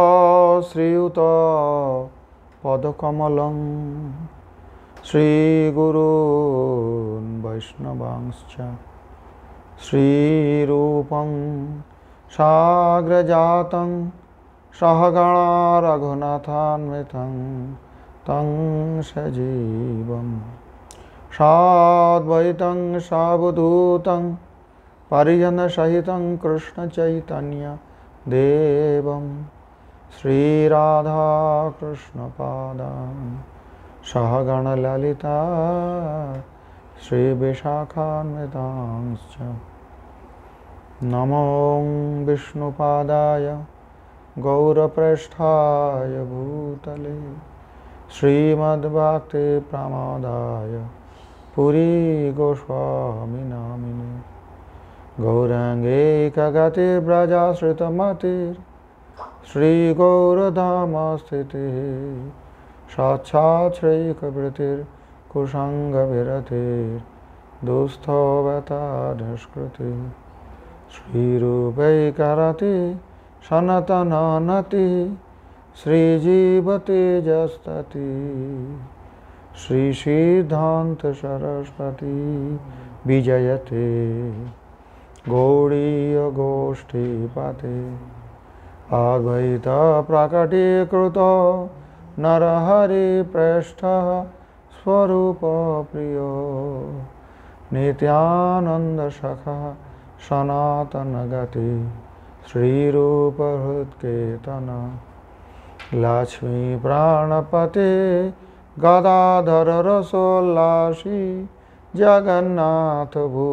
श्रीयुत पदकमलं श्रीगुरून् वैष्णवांश्च श्रीरूपं साग्रजातं सहगणा रघुनाथान्वितं तं सजीवं साद्वैतं सावधूतं परिजनसहितं कृष्णचैतन्य देवं श्रीराधाकृष्णपादान् सहगणललिता श्रीविशाखान्वितांश्च नमो विष्णुपादाय गौरप्रेष्ठाय भूतले श्रीमद्भक्तिप्रमोदाय पुरीगोस्वामी नामिने गौराङ्गैकगतिव्रजाश्रितमतिर् श्रीगौरधाम स्थितिः साक्षात् श्रीकपिरतिर्कुसङ्गविरतिर्दुःस्थवताधस्कृतिः श्रीरूपैकरति सनातननतिः श्रीजीवतेजस्तति श्रीसिद्धान्तसरस्वती विजयते गौड़ीयगोष्ठीपते अद्वैत प्रकटीकृत नरहरिप्रेष्ठः स्वरूप प्रियो नित्यानन्दसखः सनातनगति श्रीरूपहृत्केतन लक्ष्मी प्राणपते गदाधर रसोल्लासी जगन्नाथ भू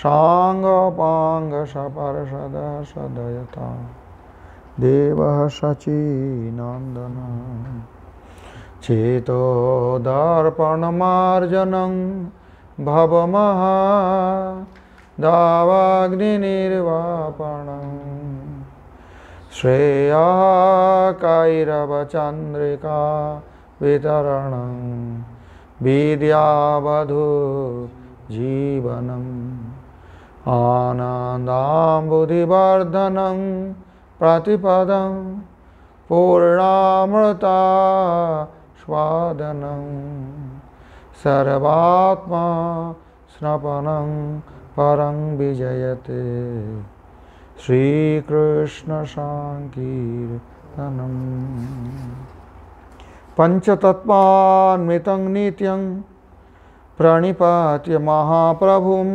सांगपांग सपर्षद सदयता देवः सचीनन्दन चेतो दर्पणमार्जनं भवमहा दावाग्निर्वापणं श्रेयाकैरवचन्द्रिका वितरणं विद्यावधू जीवनम् आनन्दाम्बुधिवर्धनं प्रतिपदं पूर्णामृता स्वादनं सर्वात्मा स्नपनं परं विजयते श्रीकृष्ण संकीर्तनम् पंचतत्त्वान्वितं नित्यं प्रणिपात्य महाप्रभुं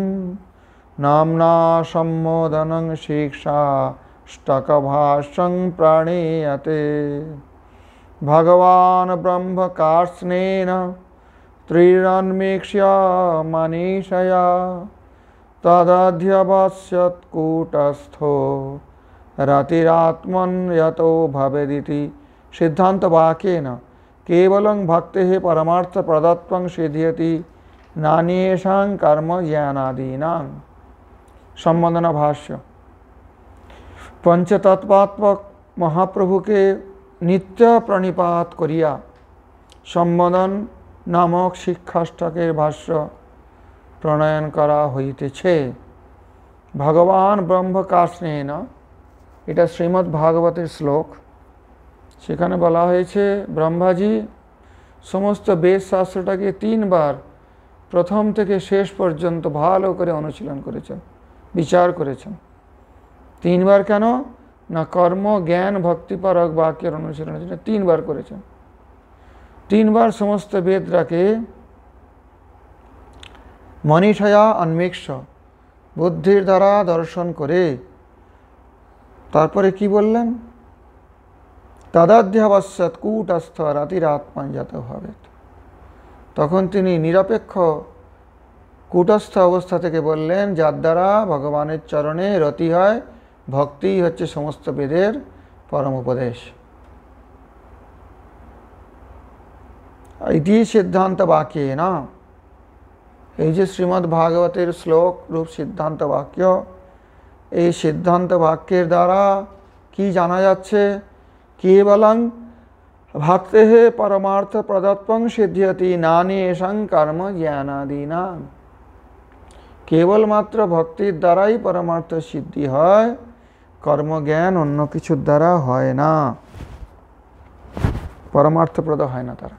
नाम्ना सम्मोदनं शिक्षाष्टकभाष्यं प्रणीयते भगवान् ब्रह्मकार्ष्णेन त्रिरन्मीक्ष्य मनीषया तदध्यवस्यत्कूटस्थो रतिरात्मन् यतो भवेदिति सिद्धांत वाक्येन केवलं भक्तेः परमार्थ प्रदत्तं सिद्ध्यति नान्येषां कर्म ज्ञानादीनां। संबंधन भाष्य। पंचतत्वात्मक महाप्रभु के नित्य प्रणिपात करिया সম্বোধন नामक শিক্ষাষ্টকের ভাষ্য প্রণয়ন করা হইতেছে। ভগবান ব্রহ্মকার্ষ্ণেন, এটা শ্রীমদ্ ভাগবতের শ্লোক। সেখানে বলা হয়েছে ব্রহ্মাজি সমস্ত বেদ শাস্ত্রটাকে 3 বার প্রথম থেকে শেষ পর্যন্ত ভালো করে অনুশীলন করেছেন, বিচার করেছেন। 3 বার কেন না? কর্ম জ্ঞান ভক্তিপরক বাক্যের অনুশীলনের জন্য 3 বার করেছেন। 3 বার সমস্ত বেদটাকে মনীষয়া অন্মেক্ষ বুদ্ধির দ্বারা দর্শন করে তারপরে কি বললেন? তদাধ্যাবস্যৎ কূটস্থ রাতিরাত্মা যত ভবেৎ। তখন তিনি নিরপেক্ষ কূটস্থ অবস্থা থেকে বললেন, যার দ্বারা ভগবানের চরণে রতি হয়। ভক্তি হচ্ছে সমস্ত বেদের পরম উপদেশ। ইতি সিদ্ধান্ত বাক্যে না, এই যে শ্রীমদ্ ভাগবতের শ্লোক রূপ সিদ্ধান্ত বাক্য, এই সিদ্ধান্ত বাক্যের দ্বারা কি জানা যাচ্ছে? केवलं भक्तेः परमार्थ प्रदत्तं सिद्ध्यति नान्येषां कर्म ज्ञानादीनां। केवल मात्र भक्तिर द्वाराई परमार्थ सिद्धि है, কর্মজ্ঞান অন্য কিছুর দ্বারা হয় না, পরমার্থপ্রদ হয় না তারা।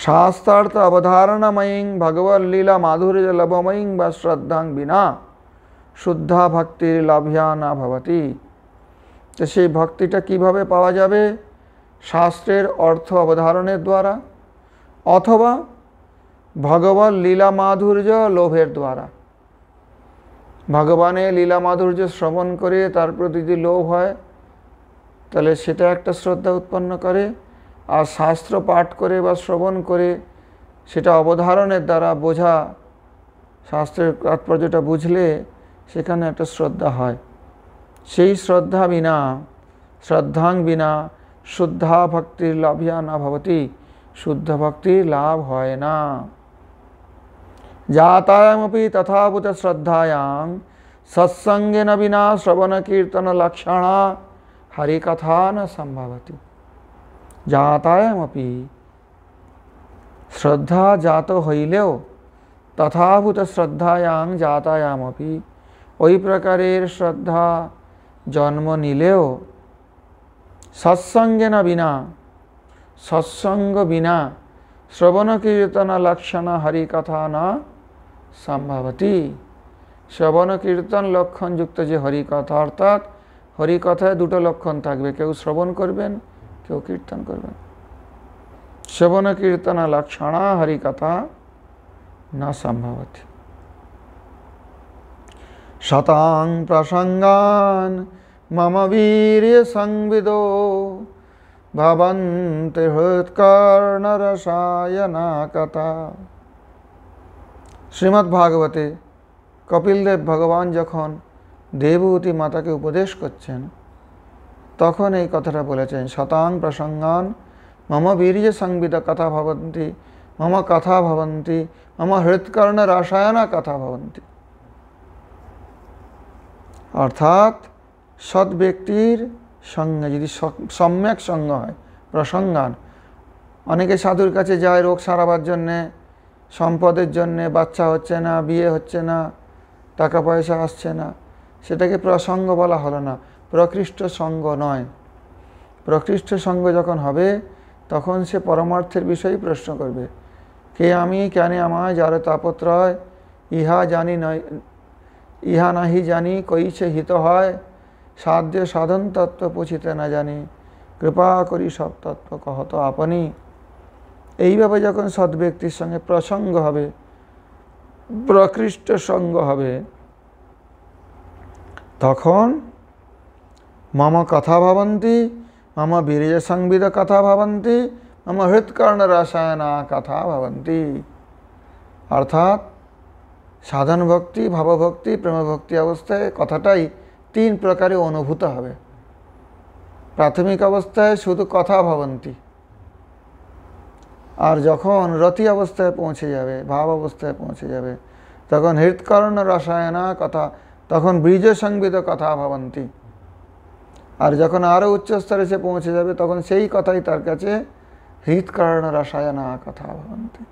শাস্ত্রার্থ অবধারণময়ীং ভগবৎ লীলা মাধুর্য লভময়ীং বা শ্রদ্ধাং বিনা শুদ্ধা ভক্তির লাভ্যা না ভবতি। তো সেই ভক্তিটা কিভাবে পাওয়া যাবে? শাস্ত্রের অর্থ অবধারণের দ্বারা, অথবা ভগবৎ লীলা মাধুর্য লোভের দ্বারা। ভগবানের লীলা মাধুর্য শ্রবণ করে তার প্রতি যদি লোভ হয়, তাহলে সেটা একটা শ্রদ্ধা উৎপন্ন করে। আর শাস্ত্র পাঠ করে বা শ্রবণ করে সেটা অবধারণের দ্বারা বোঝা, শাস্ত্রের তাৎপর্যটা বুঝলে সেখানে একটা শ্রদ্ধা হয়। সেই শ্রদ্ধা বিনা, শ্রদ্ধাং বিনা শুদ্ধা ভক্তির লাভ্যা না ভবতি, শুদ্ধ ভক্তির লাভ হয় না। জাতায়ামপি তথাভূত শ্রদ্ধায়াং সৎসঙ্গেন বিনা শ্রবণ কীর্তন লক্ষণা হরিকথা ন সম্ভবতি। জাতায়ামপি, শ্রদ্ধা জাত হইলেও, তথাভূত শ্রদ্ধায়াং জাতায়ামপি, ওই প্রকারের শ্রদ্ধা জন্ম নিলেও, সৎসঙ্গে না বিনা, সৎসঙ্গ বিনা শ্রবণ কীর্তন লক্ষণ হরিকথা না সম্ভবতি। শ্রবণ কীর্তন লক্ষণযুক্ত যে হরিকথা, অর্থাৎ হরিকথায় দুটো লক্ষণ থাকবে, কেউ শ্রবণ করবেন, কেউ কীর্তন করবেন। শ্রবণ কীর্তন লক্ষণ হরিকথা না সম্ভবতি। শতাং প্রসঙ্গান মম বীর্য সংবিদো ভবন্তি হৃৎকর্ণ রসায়না কথা। শ্রীমদ্ ভাগবতে কপিলদেব ভগবান যখন দেবহূতি মাতাকে উপদেশ করছেন, তখন এই কথাটা বলেছেন, শতাং প্রসঙ্গান মম বীর্য সংবিদ কথা ভবন্তি, মম কথা ভবন্তি, মম হৃৎকর্ণ রসায়না কথা ভবন্তি। অর্থাৎ সৎ ব্যক্তির সঙ্গে যদি সম্যক সঙ্গ হয়, প্রসঙ্গান, অনেকে সাধুর কাছে যায় রোগ সারাবার জন্যে, সম্পদের জন্যে, বাচ্চা হচ্ছে না, বিয়ে হচ্ছে না, টাকা পয়সা আসছে না, সেটাকে প্রসঙ্গ বলা হলো না, প্রকৃষ্ট সঙ্গ নয়। প্রকৃষ্ট সঙ্গ যখন হবে তখন সে পরমার্থের বিষয়ে প্রশ্ন করবে, কে আমি, কেন আমায়, যার তাপত্রয়, ইহা জানি নয়, ইহা নাহি জানি, কইছে হিত হয়, সাধ্য সাধন তত্ত্ব পুছিতে না জানি, কৃপা করি সব তত্ত্ব কহত আপনি। এইভাবে যখন সৎ ব্যক্তির সঙ্গে প্রসঙ্গ হবে, প্রকৃষ্ট সঙ্গ হবে, তখন মম কথা ভাবন্তি, মম বীর্য সংবিদ কথা ভাবন্তি, মম হৃৎকর্ণ রসায়না কথা ভাবন্তি। অর্থাৎ সাধন ভক্তি, ভাবভক্তি, প্রেমভক্তি অবস্থায় কথাটাই তিন প্রকারে অনুভূত হবে। প্রাথমিক অবস্থায় শুধু কথা ভাবন্তি, আর যখন রতি অবস্থায় পৌঁছে যাবে, ভাব অবস্থায় পৌঁছে যাবে, তখন হৃৎকর্ণ রসায়না কথা, তখন বীর্য সংবিদ কথা ভাবন্তি। আর যখন আরও উচ্চ স্তরে সে পৌঁছে যাবে, তখন সেই কথাই তার কাছে হৃৎকর্ণ রসায়না কথা ভাবন্তি।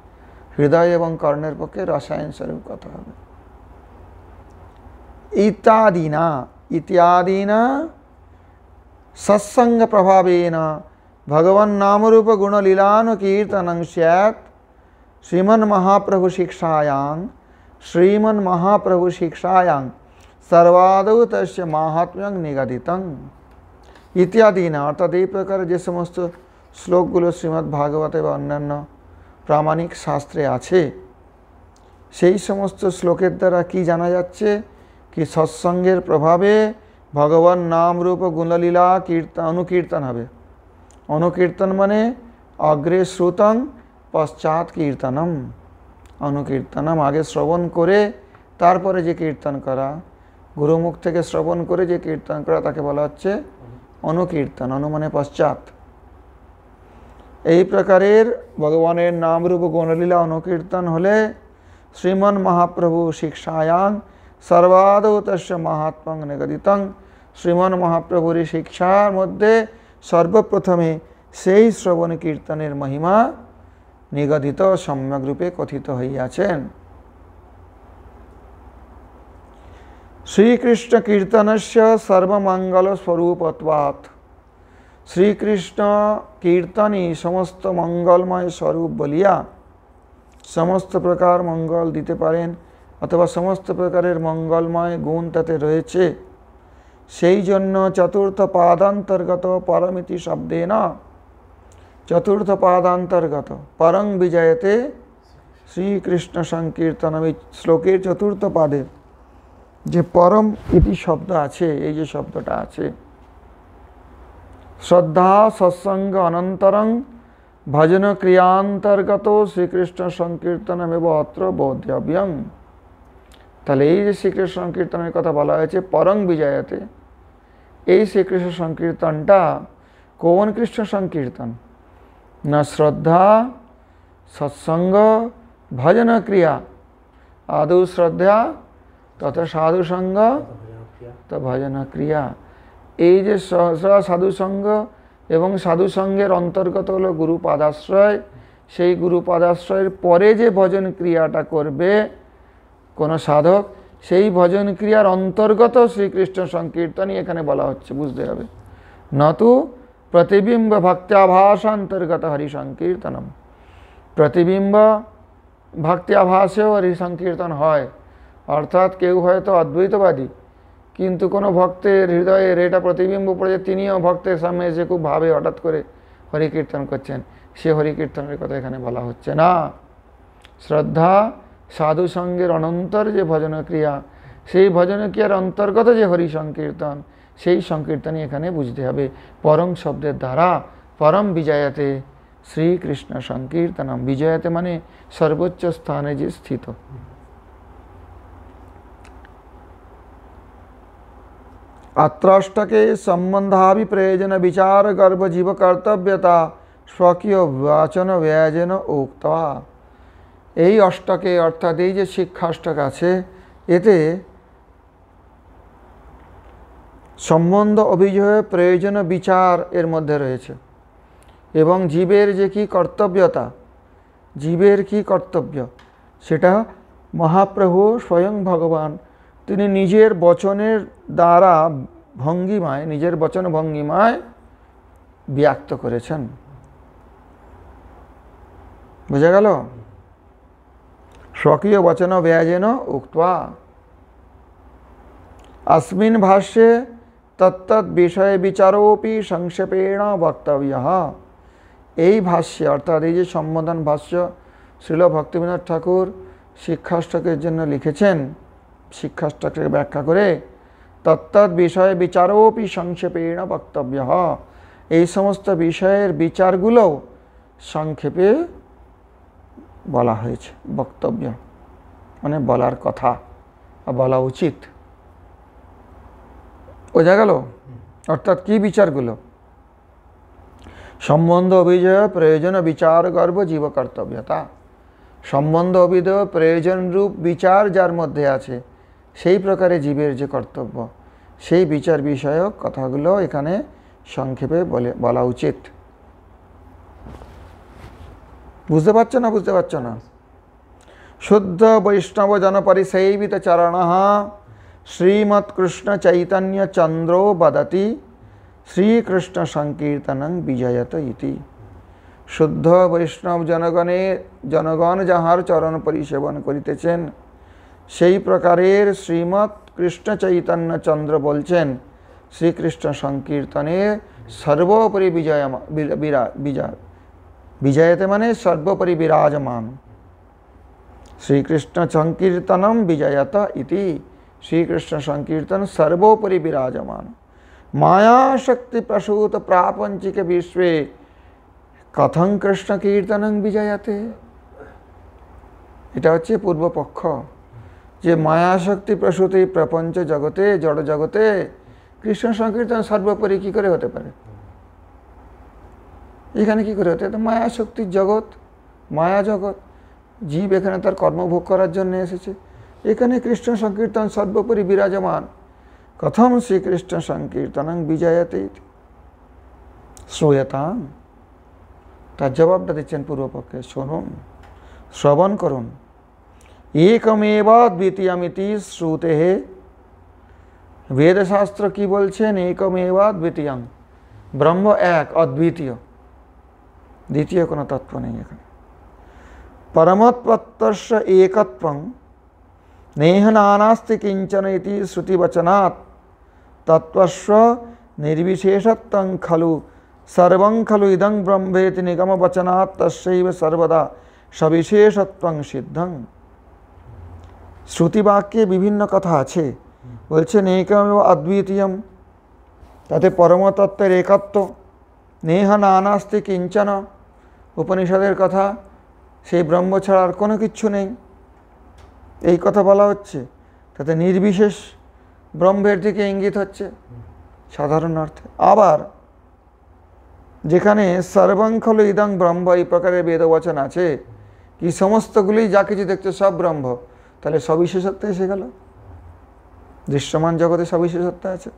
হৃদয় এবং কর্ণের পক্ষে রসায়ন স্বরূপ কথা হবে। ইত্যাদিনা সৎসঙ্গ প্রভাবেন ভগবান নামরূপ গুণলীলান কীর্তনং স্যাৎ শ্রীমন্মহাপ্রভু শিক্ষায়াং সর্বাদৌ তস্য মাহাত্ম্যং নিগদিতং। ইত্যাদিনা, অর্থাৎ এই প্রকারে যে সমস্ত শ্লোকগুলো শ্রীমদ্ ভাগবতে বা অন্যান্য প্রামাণিক শাস্ত্রে আছে, সেই সমস্ত শ্লোকের দ্বারা কি জানা যাচ্ছে? কি সৎসঙ্গের প্রভাবে ভগবান নাম রূপ গুণলীলা অনুকীর্তন হবে। অনুকীর্তন মানে অগ্রে শ্রুতং পশ্চাৎ কীর্তনম। অনুকীর্তনম, আগে শ্রবণ করে তারপরে যে কীর্তন করা, গুরুমুখ থেকে শ্রবণ করে যে কীর্তন করা, তাকে বলা হচ্ছে অনুকীর্তন। অনু মানে পশ্চাৎ। এই প্রকারের ভগবানের নামরূপ গুণলীলা অনুকীর্তন হলে শ্রীমন মহাপ্রভু শিক্ষায়াং সর্বাদৌ তস্য মাহাত্ম্যং নিগদিতং। শ্রীমন মহাপ্রভুর শিক্ষার মধ্যে সর্বপ্রথমে সেই শ্রবণ কীর্তনের মহিমা নিগদিত, সম্যক রূপে কথিত হইয়াছেন। श्रीकृष्ण कीर्तनस्य सर्वमंगल स्वरूपत्वात् श्रीकृष्ण कीर्तनी समस्त मंगलमय स्वरूप बलिया समस्त प्रकार मंगल दीते पारेन अथवा समस्त प्रकारेर मंगलमय गुण ताते रयेछे सेई जन्य चतुर्थ पादान्तर्गत परमिति शब्देन चतुर्थ पादान्तर्गत परं विजयते श्रीकृष्ण संकीर्तनम श्लोकेर चतुर्थ पादे जे परम इति शब्द आछे एई जे शब्दटा आछे श्रद्धा सत्संग अनंतरं भजन क्रियांतर्गत श्रीकृष्ण संकीर्तनमेव अत्र बोध्यव्यम ताहले এই যে শ্রীকৃষ্ণ সংকীর্তনের কথা বলা হয়েছে পরং বিজয়তে এই শ্রীকৃষ্ণ সংকীর্তনটা কোন কৃষ্ণ সংকীর্তন না শ্রদ্ধা সৎসঙ্গ ভজন ক্রিয়া আদৌ শ্রদ্ধা তথা সাধু সঙ্গ তো ভজন ক্রিয়া এই যে সাধু সঙ্গ এবং সাধু সঙ্গের অন্তর্গত হলো গুরু পাদাশ্রয় সেই গুরু পাদাশ্রয়ের পরে যে ভজন ক্রিয়াটা করবে কোন সাধক সেই ভজন ক্রিয়ার অন্তর্গত শ্রীকৃষ্ণ সংকীর্তনই এখানে বলা হচ্ছে বুঝতে হবে নতু প্রতিবিম্ব ভক্ত্যাভাসান্তর্গত হরি সংকীর্তনম প্রতিবিম্ব ভক্ত্যাভাসেও হরি সংকীর্তন হয় অর্থাৎ কেউ হয়তো অদ্বৈতবাদী কিন্তু কোনো ভক্তের হৃদয়ের এটা প্রতিবিম্ব পড়ে তিনিও ভক্তের সামনে এসে খুব ভাবে হঠাৎ করে হরি কীর্তন করছেন সে হরি কীর্তনের কথা এখানে বলা হচ্ছে না শ্রদ্ধা সাধু সঙ্গের অনন্তর যে ভজন ক্রিয়া সেই ভজন ক্রিয়ার অন্তর্গত যে হরি সংকীর্তন সেই সংকীর্তনই এখানে বুঝতে হবে পরম শব্দের দ্বারা পরম বিজয়াতে শ্রীকৃষ্ণ সংকীর্তনম বিজয়াতে মানে সর্বোচ্চ স্থানে যে স্থিত अत्राष्टके संबंधाभिप्रयोजन विचार गर्भ जीव कर्तव्यता स्वकीय वाचन व्ययजन उक्ता এই অষ্টকে অর্থাৎ এই যে শিক্ষাষ্টক আছে এতে সম্বন্ধ অভিযোগ প্রয়োজন বিচার এর মধ্যে রয়েছে এবং জীবের যে কি কর্তব্যতা জীবের কি কর্তব্য সেটা মহাপ্রভু স্বয়ং ভগবান তিনি নিজের বচনের দ্বারা ভঙ্গিমায় নিজের বচন ভঙ্গিমায় ব্যক্ত করেছেন বুঝা গেল স্বকীয় বচন ব্যয়জেন উক্त्वा अस्मिन् भाष्ये तत्तत् विषय विचारोपि संक्षेपेण वक्तव्यः এই ভাষ্যে অর্থাৎ এই যে সম্বোধন ভাষ্য শ্রীল ভক্তিবিনোদ ঠাকুর শিক্ষাষ্টকের জন্য লিখেছেন শিক্ষাষ্টকে ব্যাখ্যা করে তত্তৎ বিষয় বিচারোপি সংক্ষেপেণ বক্তব্যः এই সমস্ত বিষয়ের বিচারগুলো সংক্ষেপে বলা হয়েছে বক্তব্য মানে বলার কথা বলা উচিত বোঝা গেল অর্থাৎ কি বিচারগুলো সম্বন্ধ অভিযোগ প্রয়োজন বিচার গর্ভ জীব কর্তব্যতা সম্বন্ধ অভিযোগ প্রয়োজন রূপ বিচার যার মধ্যে আছে সেই প্রকারে জীবের যে কর্তব্য সেই বিচার বিষয়ক কথাগুলো এখানে সংক্ষেপে বলা উচিত বুঝতে পারছো না বুঝতে পারছো না শুদ্ধ বৈষ্ণব জনপরিসেবিত চরণঃ শ্রীমৎকৃষ্ণ চৈতন্য চন্দ্রো বদতি শ্রীকৃষ্ণ সংকীর্তনং বিজয়ত ইতি শুদ্ধ বৈষ্ণব জনগণ যাহার চরণ পরিসেবন করিতেছেন সেই প্রকারের শ্রীমৎ কৃষ্ণ চৈতন্য চন্দ্র বলছেন শ্রীকৃষ্ণ সংকীর্তনে সর্বোপরি বিজয়তে মানে সর্বোপরি বিরাজমান শ্রীকৃষ্ণ সংকীর্তনম বিজয়ত ইতি শ্রীকৃষ্ণ সংকীর্তন সর্বোপরি বিরাজমান माया शक्ति प्रसूत प्रापंचिक विश्वे कथं कृष्ण कीर्तनं विजयते এটা হচ্ছে পূর্বপক্ষ যে মায়া শক্তি প্রসূতি প্রপঞ্চ জগতে জড় জগতে কৃষ্ণ সংকীর্তন সর্বোপরি কি করে হতে পারে এখানে কি করে হতে তো মায়া শক্তির জগৎ মায়া জগৎ জীব এখানে তার কর্মভোগ করার জন্য এসেছে এখানে কৃষ্ণ সংকীর্তন সর্বোপরি বিরাজমান कथम श्रीकृष्ण संकीर्तनं विजयते श्रूयतां তার জবাবটা দিচ্ছেন পূর্বপক্ষে শুনুন শ্রবণ করুন एकमेव द्वितीयमिति श्रुतेः বেদশাস্ত্র কি বলছেন? একমেবা দ্বিতীয়ং, ব্রহ্ম এক, অদ্বিতীয়, দ্বিতীয় কোনো তত্ত্ব নেই এখানে। পরমতত্ত্বস্য একত্বং নেহ নানাস্তি কিঞ্চন ইতি শ্রুতিবচনাৎ তত্ত্বস্য নির্বিশেষত্বং খলু সর্বং খলু ইদং ব্রহ্মেতি নিগমবচনাৎ তস্যৈব সর্বদা সবিশেষত্বং সিদ্ধং। শ্রুতিবাক্যে বিভিন্ন কথা আছে, বলছেন একমেব অদ্বিতীয়ম, তাতে পরমতত্ত্বের একত্ব, নেহ নানাস্তি কিঞ্চন, উপনিষদের কথা, সেই ব্রহ্ম ছাড়া আর কোনো কিচ্ছু নেই, এই কথা বলা হচ্ছে। তাতে নির্বিশেষ ব্রহ্মের দিকে ইঙ্গিত হচ্ছে সাধারণ অর্থে। আবার যেখানে সর্বং খলু ইদং ব্রহ্ম এই প্রকারের বেদবচন আছে, কি সমস্তগুলি যা কিছু দেখছে সব ব্রহ্ম, তাহলে সবিশেষত্ব এসে গেল, দৃশ্যমান জগতে সবিশেষত্ব আছে।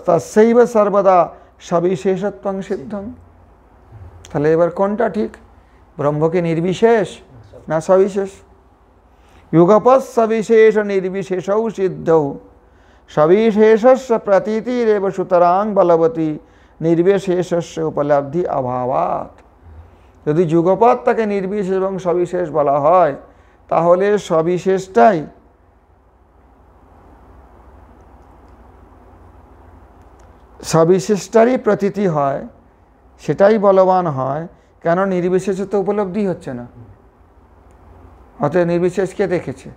তস্যৈব সর্বদা সবিশেষত্বং সিদ্ধং। তাহলে এবার কোনটা ঠিক? ব্রহ্ম কি নির্বিশেষ না সবিশেষ? যুগপৎ সবিশেষ নির্বিশেষৌ সিদ্ধৌ সবিশেষস্য প্রতীতিরেব সুতরাং বলবতী নির্বিশেষস্য উপলব্ধি অভাবাৎ। যদি যুগপৎ তাকে নির্বিশেষ এবং সবিশেষ বলা হয়, তাহলে সবিশেষটারই প্রতীতি হয়, সেটাই বলবান হয়। কেন? নির্বিশেষে তো উপলব্ধি হচ্ছে না, অতএব নির্বিশেষকে দেখেছে।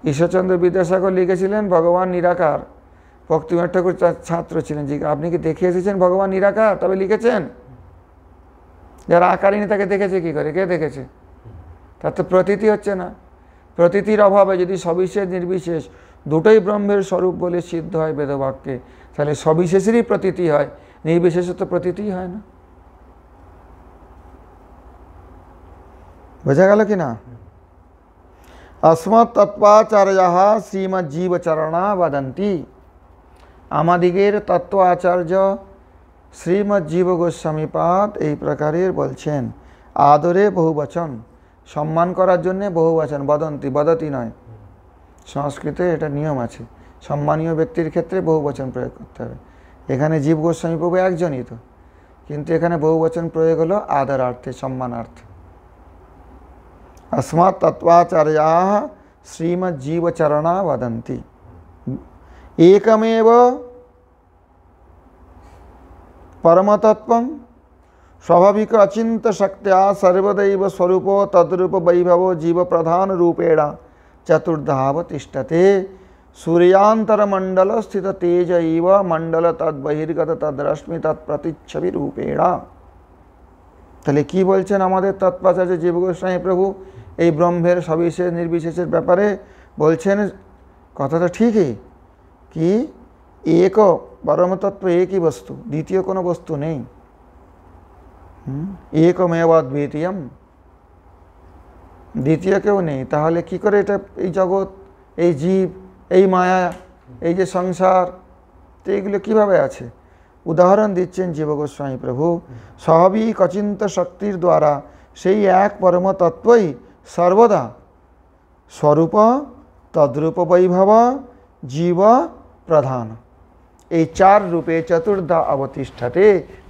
ঈশ্বরচন্দ্র বিদ্যাসাগর লিখেছিলেন ভগবান নিরাকার। ভক্তিবিনোদ ঠাকুর ছাত্র ছিলেন, যে আপনি কি দেখে এসেছেন ভগবান নিরাকার, তবে লিখেছেন? যারা আকারিনী তাকে দেখেছে কি করে? কে দেখেছে? তার তো প্রতীতি হচ্ছে না। প্রতীতির অভাবে যদি সবিশেষ নির্বিশেষ দুটোই ব্রহ্মের স্বরূপ বলে সিদ্ধ হয় বেদবাক্যে, তাহলে সবিশেষেরই প্রতীতি হয়, নির্বিশেষে তো প্রতীতিই হয় না। বোঝা গেল কি না? अस्मत् तत्वाचार्याः श्रीमज्जीवचरणा वदन्ति। আমাদিগের তত্ত্ব আচার্য শ্রীমৎ জীব গোস্বামীপাদ এই প্রকারের বলছেন। আদরে বহুবচন, সম্মান করার জন্যে বহুবচন, বদন্তি, বদতি নয়। সংস্কৃতে এটা নিয়ম আছে, সম্মানীয় ব্যক্তির ক্ষেত্রে বহুবচন প্রয়োগ করতে হবে। এখানে জীব গোস্বামী প্রভু একজনই তো, কিন্তু এখানে বহুবচন প্রয়োগ হলো আদরার্থে, সম্মানার্থে। अस्मत् तत्वाचार्याः श्रीमज्जीवचरणा वदन्ति। एकमेव परमतत्त्वं स्वाभाविक अचिंत्य शक्त्या सर्वदैव स्वरूपो तद्रूप वैभवो जीव प्रधान रूपेण चतुर्धावतिष्ठते। सूर्यांतरमंडल स्थित तेज इव मंडल तद्बहिर्गत तद्रश्मि तत्प्रतिच्छवि रूपेण। তাহলে কি বলছেন আমাদের তৎপাচার্য জীব গোস্বামী প্রভু এই ব্রহ্মের সবিশেষ নির্বিশেষের ব্যাপারে? বলছেন কথাটা ঠিকই, কি এক পরমতত্ত্ব, একই বস্তু, দ্বিতীয় কোনো বস্তু নেই। একমেব অদ্বিতীয়ম, দ্বিতীয় কেউ নেই। তাহলে কি করে এটা, এই জগৎ, এই জীব, এই মায়া, এই যে সংসার, তো এইগুলো কীভাবে আছে? উদাহরণ দিচ্ছেন জীব গোস্বামী প্রভু। স্বাভাবিক অচিন্ত শক্তির দ্বারা সেই এক পরম তত্ত্বই সর্বদা স্বরূপ তদ্রূপ বৈভব জীব প্রধান, এই চার রূপে চতুর্ধা অবতিষ্ঠতে,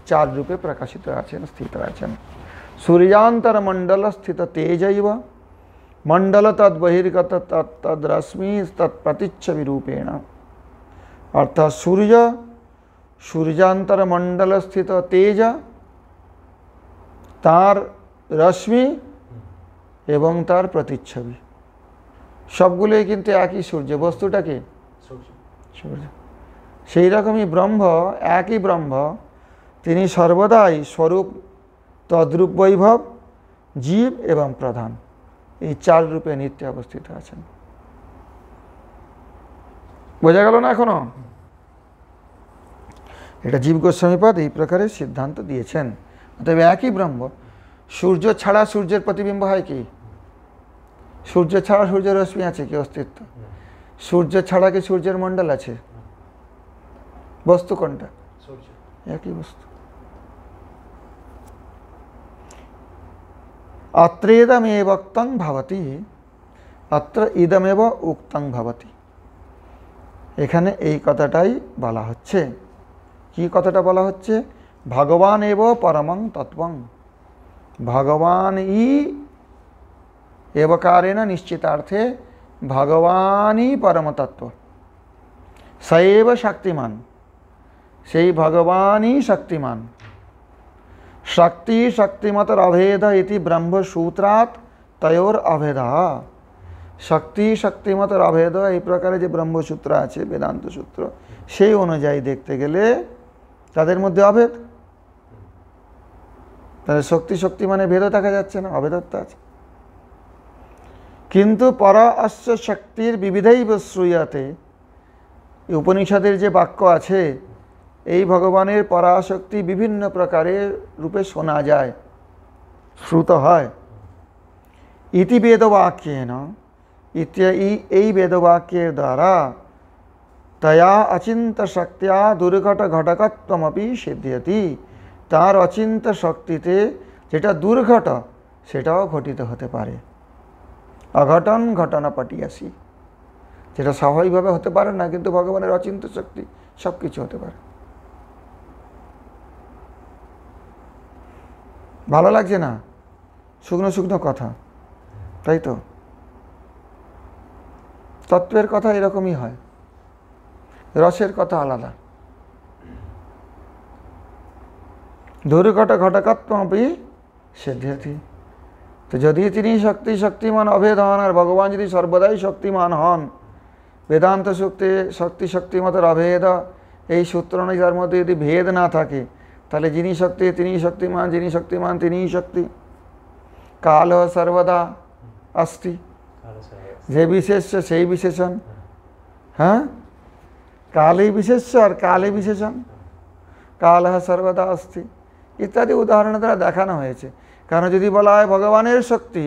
চার রূপে প্রকাশিত আছেন, স্থিত আছেন। সূর্যান্তর মণ্ডল স্থিত তেজৈব মণ্ডল তদ্বহির্গত তদ্রশ্মি তৎপ্রতিচ্ছবি রূপেণ। অর্থাৎ সূর্যান্তর মণ্ডল স্থিত তেজ, তার রশ্মি এবং তার প্রতিচ্ছবি, সবগুলোই কিন্তু একই সূর্য। বস্তুটা কি? সূর্য। সেই রকমই ব্রহ্ম, একই ব্রহ্ম, তিনি সর্বদাই স্বরূপ তদ্রূপ বৈভব জীব এবং প্রধান, এই চার রূপে নিত্যে অবস্থিত আছেন। বোঝা গেল না এখনো? এটা জীব গোস্বামীপাদ এই প্রকারের সিদ্ধান্ত দিয়েছেন। অতএব একই ব্রহ্ম। সূর্য ছাড়া সূর্যের প্রতিবিম্ব হয় কি? সূর্য ছাড়া সূর্যের রশ্মি আছে কি অস্তিত্ব? সূর্য ছাড়া কি সূর্যের মণ্ডল আছে? বস্তু কোনটা? একই বস্তু। অত্রেদমেবক্তং ভবতি। अत्र इदमेव उक्तं भवति। এখানে এই কথাটাই বলা হচ্ছে। কি কথাটা বলা হচ্ছে? ভগবান এব পরমং তত্ত্বং, ভগবানই এবকারেণ নিশ্চিতার্থে ভগবানই পরম তত্ত্ব, সৈব শক্তিমান, সেই ভগবানই শক্তিমান। শক্তি শক্তিমতর অভেদ ইতি ব্রহ্মসূত্রাৎ তয়োর অভেদ। শক্তি শক্তিমতর অভেদ এই প্রকারে যে ব্রহ্মসূত্র আছে, বেদান্ত সূত্র, সেই অনুযায়ী দেখতে গেলে তাদের মধ্যে অভেদ। তাহলে শক্তি শক্তি মানে ভেদও দেখা যাচ্ছে না, অভেদত্ব আছে। কিন্তু পর অস্য শক্তির বিবিধৈব শ্রূয়তে, উপনিষদের যে বাক্য আছে, এই ভগবানের পরাশক্তি বিভিন্ন প্রকারের রূপে শোনা যায়, শ্রুত হয়। ইতি বেদবাক্যেন, এই বেদবাক্যের দ্বারা তয়া অচিন্ত শক্তিয়া দুর্ঘট ঘটকত্বমপি সিদ্ধ্যতি, তার অচিন্ত শক্তিতে যেটা দুর্ঘট সেটাও ঘটিত হতে পারে। অঘটন ঘটনা পটিয়াসি, যেটা স্বাভাবিকভাবে হতে পারে না, কিন্তু ভগবানের অচিন্ত শক্তি সব কিছু হতে পারে। ভালো লাগছে না? শুকনো শুকনো কথা, তাই তো? তত্ত্বের কথা এরকমই হয়, রসের কথা আলাদা। দুর্ঘট ঘটকত্বমপি সিদ্ধ্যতি। তো যদি তিনি শক্তিমান অভেদ হন, আর ভগবান যদি সর্বদাই শক্তিমান হন, বেদান্ত শক্তি শক্তিমতের অভেদ এই সূত্র অনুযায়ী তার মধ্যে যদি ভেদ না থাকে, তাহলে যিনি শক্তি তিনিই শক্তিমান, যিনি শক্তিমান তিনিই শক্তি। কাল সর্বদা अस्ति, যে বিশেষ্য সেই বিশেষণ। হ্যাঁ, কালেই বিশেষ্য আর কালে বিশেষণ। কাল সর্বদা अस्ति ইত্যাদি উদাহরণ দ্বারা দেখানো হয়েছে। কারণ যদি বলা হয় ভগবানের শক্তি,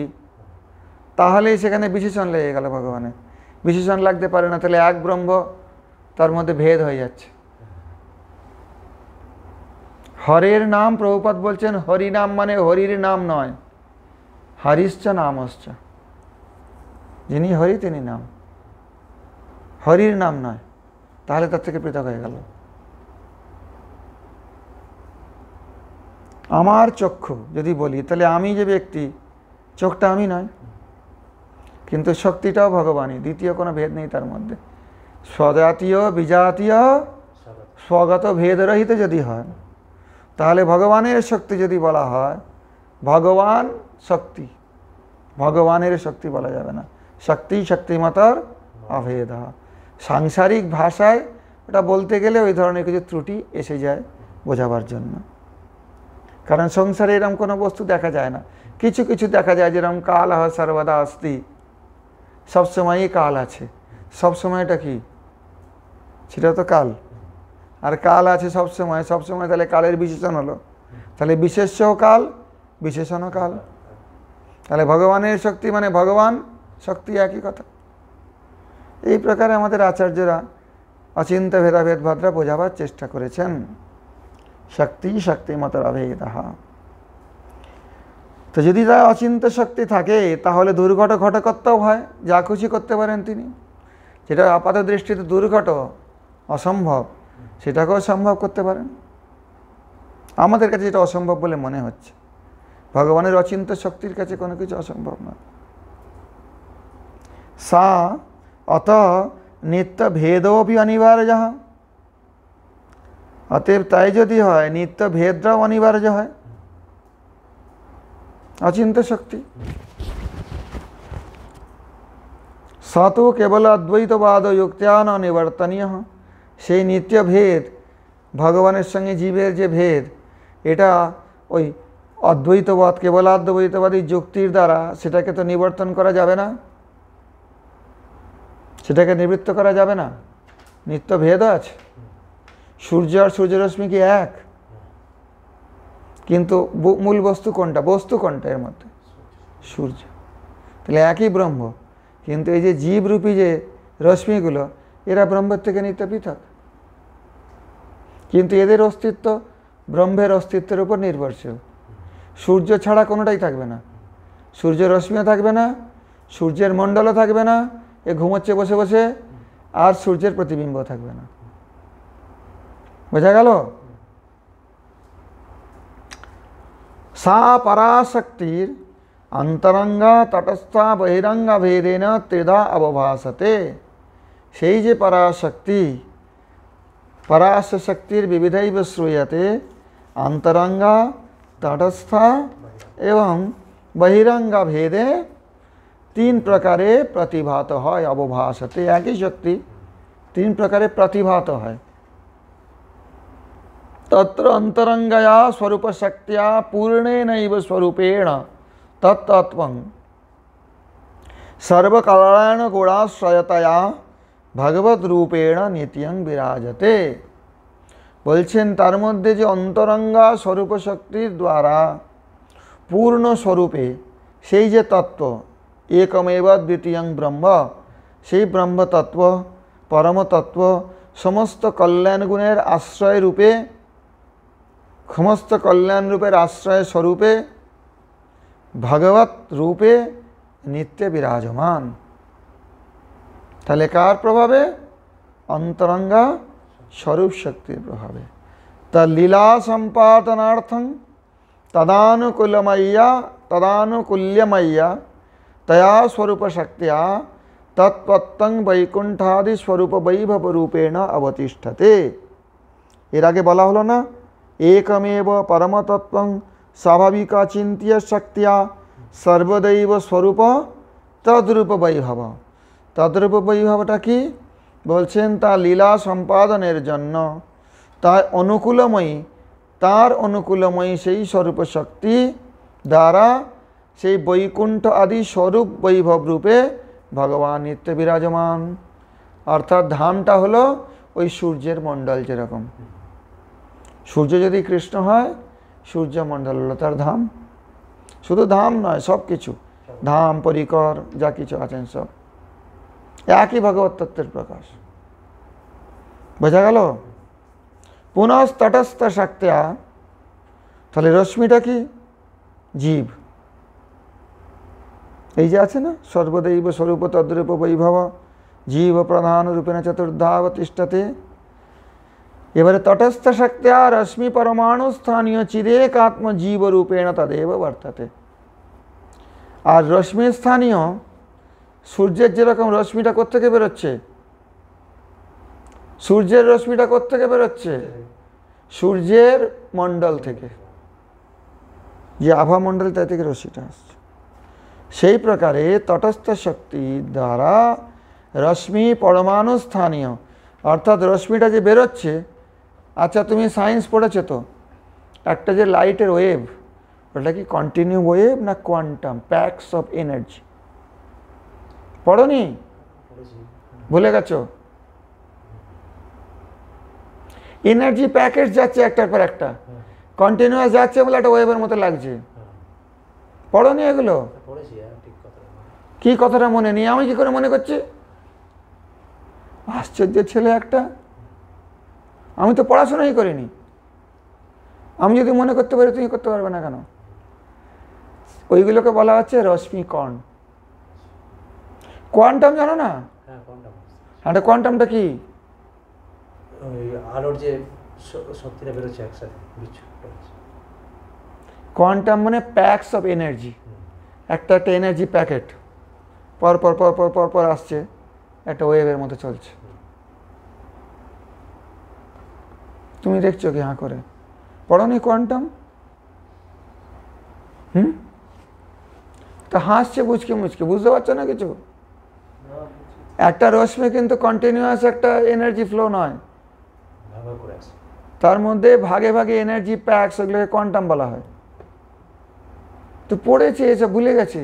তাহলেই সেখানে বিশেষণ লেগে গেল। ভগবানের বিশেষণ লাগতে পারে না, তাহলে এক ব্রহ্ম, তার মধ্যে ভেদ হয়ে যাচ্ছে। হরের নাম, প্রভুপাদ বলছেন হরি নাম মানে হরির নাম নয়, হরিশ্চ নামশ্চ, যিনি হরি তিনি নাম, হরির নাম নয়, তাহলে তার থেকে পৃথক হয়ে গেল। আমার চক্ষু যদি বলি, তাহলে আমি যে ব্যক্তি, চোখটা আমি নয়, কিন্তু শক্তিটাও ভগবানই, দ্বিতীয় কোনো ভেদ নেই তার মধ্যে। স্বজাতীয় বিজাতীয় স্বগত ভেদরহিত যদি হয়, তাহলে ভগবানের শক্তি যদি বলা হয়, ভগবান শক্তি, ভগবানের শক্তি বলা যাবে না। শক্তি শক্তিমতর অভেদ। সাংসারিক ভাষায় ওটা বলতে গেলে ওই ধরনের কিছু ত্রুটি এসে যায় বোঝাবার জন্য। কারণ সংসারে এরকম কোনো বস্তু দেখা যায় না, কিছু কিছু দেখা যায়, যেরকম কাল সর্বদা अस्ति, সবসময়ই কাল আছে। সবসময়টা কি? সেটা তো কাল। আর কাল আছে সবসময়, সবসময় তাহলে কালের বিশেষণ হলো, তাহলে বিশেষ্যও কাল, বিশেষণও কাল। তাহলে ভগবানের শক্তি মানে ভগবান শক্তি, একই কথা। এই প্রকারে আমাদের আচার্যরা অচিন্ত ভেদাভেদ ভাদ্রা বোঝাবার চেষ্টা করেছেন। শক্তি শক্তিমতর অভেদ। তো যদি তার অচিন্ত শক্তি থাকে, তাহলে দুর্ঘট ঘটকত্বও হয়, যা খুশি করতে পারেন তিনি। যেটা আপাত দৃষ্টিতে দুর্ঘট অসম্ভব, সেটাকেও সম্ভব করতে পারেন। আমাদের কাছে যেটা অসম্ভব বলে মনে হচ্ছে, ভগবানের অচিন্ত শক্তির কাছে কোনো কিছু অসম্ভব নয়। সা অত নিত্য ভেদও অনিবার্য। অতএব তাই যদি হয়, নিত্য ভেদটাও অনিবার্য হয়। অচিন্ত শক্তি সতো কেবল অদ্বৈতবাদ যুক্তিয়া ন নিবর্তনীয়। সেই নিত্য ভেদ, ভগবানের সঙ্গে জীবের যে ভেদ, এটা ওই অদ্বৈতবাদ, কেবলাদ্বৈতবাদী যুক্তির দ্বারা সেটাকে তো নিবর্তন করা যাবে না, সেটাকে নিবৃত্ত করা যাবে না। নিত্য ভেদও আছে। সূর্য আর সূর্যরশ্মি কি এক? কিন্তু মূল বস্তু কোনটা? বস্তু কোনটা এর মধ্যে? সূর্য। তাহলে একই ব্রহ্ম, কিন্তু এই যে জীবরূপী যে রশ্মিগুলো, এরা ব্রহ্মের থেকে নিত্য পৃথক। কিন্তু এদের অস্তিত্ব ব্রহ্মের অস্তিত্বের উপর নির্ভরশীল। সূর্য ছাড়া কোনোটাই থাকবে না, সূর্য রশ্মিও থাকবে না, সূর্যের মণ্ডলও থাকবে না, এ ঘুমোচ্ছে বসে বসে, আর সূর্যের প্রতিবিম্ব থাকবে না। বোঝা গেল? সা পরাশক্তির অন্তরঙ্গা তটস্থা বহিরঙ্গা ভেদেন ত্রিধা অবভাসতে। সেই যে পরাশক্তি, পরাশক্তির বিবিধৈব শ্রূয়তে অন্তরঙ্গা তটস্থা এবং বহিরঙ্গা ভেদে তিন প্রকারে প্রতিভাত হয়। অবভাসতে, একই শক্তি তিন প্রকারে প্রতিভাত হয়। তত্র অন্তরঙ্গয়া স্বরূপ শক্তিয়া পূর্ণেনৈব স্বরূপেণ তত্তত্ত্বং সর্বকল্যাণ গুণাশ্রয়তয়া ভগবত রূপেণ নিত্যং বিরাজতে। বলছেন তার মধ্যে যে অন্তরঙ্গা স্বরূপ শক্তির দ্বারা পূর্ণ স্বরূপে সেই যে তত্ত্ব একমেব দ্বিতীয়ং ব্রহ্ম, সেই ব্রহ্মতত্ত্ব পরমতত্ত্ব সমস্ত কল্যাণ গুণের আশ্রয় রূপে, সমস্ত কল্যাণ রূপের আশ্রয় স্বরূপে ভগবত রূপে নিত্য বিরাজমান। তাহলে কার প্রভাবে? অন্তরঙ্গা স্বরূপ শক্তির প্রভাবে। তার লীলা সম্পাদনার্থং তদানুকূল্যময়্যা তয়া স্বরূপ শক্তিয়া তৎপত্তং বৈকুণ্ঠাদি স্বরূপ বৈভব রূপেণ অবতিষ্ঠতে। এর আগে বলা হলো না, একমেব পরমতত্ত্বং স্বাভাবিকা চিন্ত্য শক্তিয়া সর্বদৈব স্বরূপ তদ্রূপ বৈভব। তদ্রূপ বৈভবটা কি বলছেন? তা লীলা সম্পাদনের জন্য তার অনুকূলময়ী সেই স্বরূপ শক্তি দ্বারা সেই বৈকুণ্ঠ আদি স্বরূপ বৈভব রূপে ভগবান নিত্য বিরাজমান। অর্থাৎ ধামটা হলো ওই সূর্যের মণ্ডল। যেরকম সূর্য যদি কৃষ্ণ হয়, সূর্যমণ্ডল হলো তার ধাম। শুধু ধাম নয়, সব কিছু, ধাম পরিকর যা কিছু আছেন সব একই ভগবত তত্ত্বের প্রকাশ। বোঝা গেল? পুনঃ তটস্থ শক্তিয়া, তাহলে রশ্মিটা কি? জীব। এই যে আছে না, সর্বদৈব স্বরূপ তদ্রূপ বৈভব জীব প্রধান রূপেণ চতুর্ধাবতিষ্ঠতে। এবারে তটস্থ শক্তিয়া রশ্মি পরমাণু স্থানীয় চিরেকাত্ম জীব রূপেণ তদেব বর্ততে। আর রশ্মি স্থানীয় সূর্যের যেরকম রশ্মিটা কোত্থেকে বেরোচ্ছে? সূর্যের রশ্মিটা কোত্থেকে বেরোচ্ছে? সূর্যের মণ্ডল থেকে, যে আভা মণ্ডল তাই থেকে রশ্মিটা আসছে। সেই প্রকারে তটস্থ শক্তি দ্বারা রশ্মি পরমাণু স্থানীয়, অর্থাৎ রশ্মিটা যে বেরোচ্ছে। আচ্ছা, তুমি সায়েন্স পড়েছো তো, একটা যে লাইটের ওয়েভ, ওটা কি কন্টিনিউ ওয়েভ না কোয়ান্টাম প্যাকস অফ এনার্জি? পড়োনি? ভুলে গেছো? এনার্জি প্যাকেট যাচ্ছে একটার পর একটা, কন্টিনিউয়াস যাচ্ছে বলে একটা ওয়েভের মতো লাগছে। পড়োনি এগুলো? কি কথাটা মনে নেই? আমি কি করে মনে করছি? আশ্চর্য ছেলে একটা। আমি তো পড়াশোনাই করিনি। আমি যদি মনে করতে পারি, তুমি করতে পারবে না কেন? ওইগুলোকে বলা হচ্ছে রশ্মি কণ। কোয়ান্টাম জানো না? হ্যাঁ, কোয়ান্টামটা কি? আলোর যে শক্তিটা বেরোচ্ছে একসাথে। কোয়ান্টাম মানে প্যাকস অফ এনার্জি। একটা একটা এনার্জি প্যাকেট পর পর পর পর পর পর আসছে, একটা ওয়েভের মতো চলছে। তুমি দেখছো কি হ্যাঁ করে? পড়োনি কোয়ান্টাম? তা হাসছে বুঝকে মুচকে, বুঝতে পারছো না কিছু? একটা রশ্মি কিন্তু কন্টিনিউয়াস একটা এনার্জি ফ্লো নয়, তার মধ্যে ভাগে ভাগে এনার্জি প্যাকস, ওগুলোকে কোয়ান্টাম বলা হয়। তো পড়েছে, এসব ভুলে গেছে।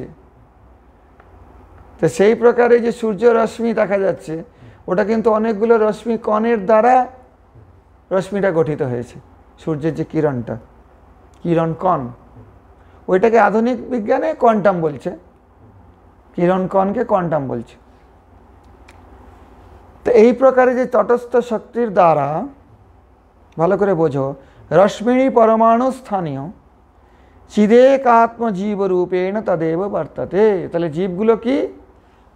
তো সেই প্রকারে যে সূর্য রশ্মি দেখা যাচ্ছে, ওটা কিন্তু অনেকগুলো রশ্মি কণের দ্বারা রশ্মিটা গঠিত হয়েছে। সূর্যের যে কিরণটা, কিরণ কণ, ওইটাকে আধুনিক বিজ্ঞানে কোয়ান্টাম বলছে। কিরণ কণকে কোয়ান্টাম বলছে। তো এই প্রকারে যে তটস্থ শক্তির দ্বারা, ভালো করে বোঝো, রশ্মি পরমাণু স্থানীয় চিদেকাত্ম জীব রূপেণ তদেব বর্ততে। তাহলে জীবগুলো কি?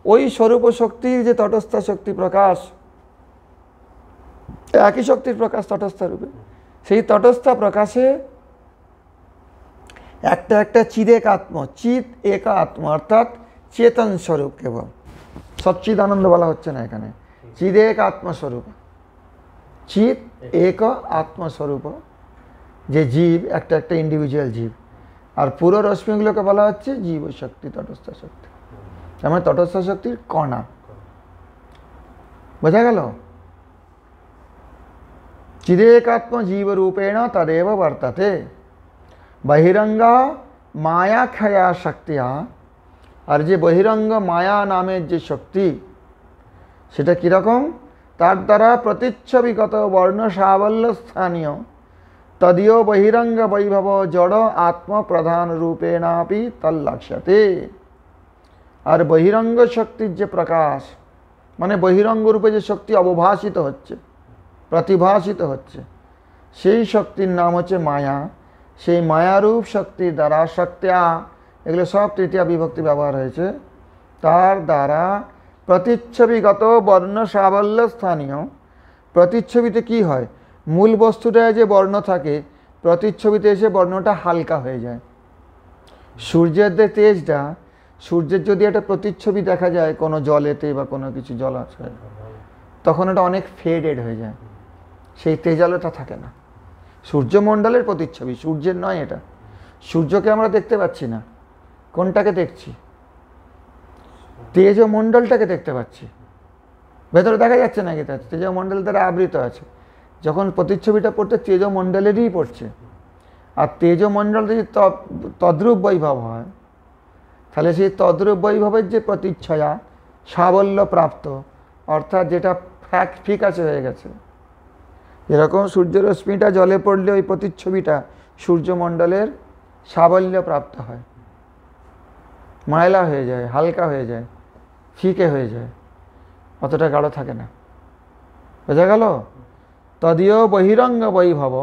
ওই স্বরূপ শক্তির যে তটস্থ শক্তি প্রকাশ, একই শক্তির প্রকাশ তটস্থ রূপে, সেই তটস্থ প্রকাশে একটা একটা চিদেকাত্ম, চিত এক আত্ম অর্থাৎ চেতন স্বরূপ, কেবল সচ্চিদানন্দ বলা হচ্ছে না এখানে, চিদেক আত্মস্বরূপ, চিত এক আত্মস্বরূপ যে জীব, একটা একটা ইন্ডিভিজুয়াল জীব। আর পুরো রশ্মিগুলোকে বলা হচ্ছে জীব শক্তি, তটস্থ শক্তি, মানে তটস্থ শক্তির কণা। বোঝা গেল? চিদেকাত্ম জীব রূপেণ তদেব বর্ততে বহিরঙ্গ মায়া ক্ষয়া শক্তিয়া। আর যে বহিরঙ্গ মায়া নামের যে শক্তি, সেটা কীরকম? তার দ্বারা প্রতিচ্ছবিগত বর্ণ সাবল্য স্থানীয় তদীয় বহিরঙ্গ বৈভব জড় আত্মপ্রধান রূপেণাপি তল্লক্ষ্যতে। আর বহিরঙ্গ শক্তির যে প্রকাশ, মানে বহিরঙ্গ রূপে যে শক্তি অবভাসিত হচ্ছে, প্রতিভাসিত হচ্ছে, সেই শক্তির নাম হচ্ছে মায়া। সেই মায়ারূপ শক্তির দ্বারা শক্তিয়া, এগুলো সব তৃতীয়া বিভক্তি ব্যবহার হয়েছে, তার দ্বারা প্রতিচ্ছবিগত বর্ণ সাবল্য স্থানীয়। প্রতিচ্ছবিতে কি হয়? মূল বস্তুটায় যে বর্ণ থাকে, প্রতিচ্ছবিতে এসে বর্ণটা হালকা হয়ে যায়। সূর্যের যে তেজটা, সূর্যের যদি একটা প্রতিচ্ছবি দেখা যায় কোনো জলেতে বা কোনো কিছু জলাশয়, তখন এটা অনেক ফেডেড হয়ে যায়, সেই তেজালোটা থাকে না। সূর্যমণ্ডলের প্রতিচ্ছবি, সূর্যের নয় এটা। সূর্যকে আমরা দেখতে পাচ্ছি না, কোনটাকে দেখছি? তেজমণ্ডলটাকে দেখতে পাচ্ছি, ভেতরে দেখা যাচ্ছে না, কি তেজমণ্ডল দ্বারা আবৃত আছে। যখন প্রতিচ্ছবিটা পড়তে তেজমণ্ডলেরই পড়ছে, আর তেজমণ্ডল যদি তদ্রূপ বৈভব হয়, তাহলে সেই তদ্রূপ বৈভবের যে প্রতিচ্ছয়া সাবল্য প্রাপ্ত, অর্থাৎ যেটা ফিকাসে হয়ে গেছে, যেরকম সূর্যরশ্মিটা জলে পড়লে ওই প্রতিচ্ছবিটা সূর্যমণ্ডলের সাবল্য প্রাপ্ত হয়, ময়লা হয়ে যায়, হালকা হয়ে যায়, ফিকে হয়ে যায়, অতটা গাঢ় থাকে না। বোঝা গেল? তদীয় বহিরঙ্গ বৈভব,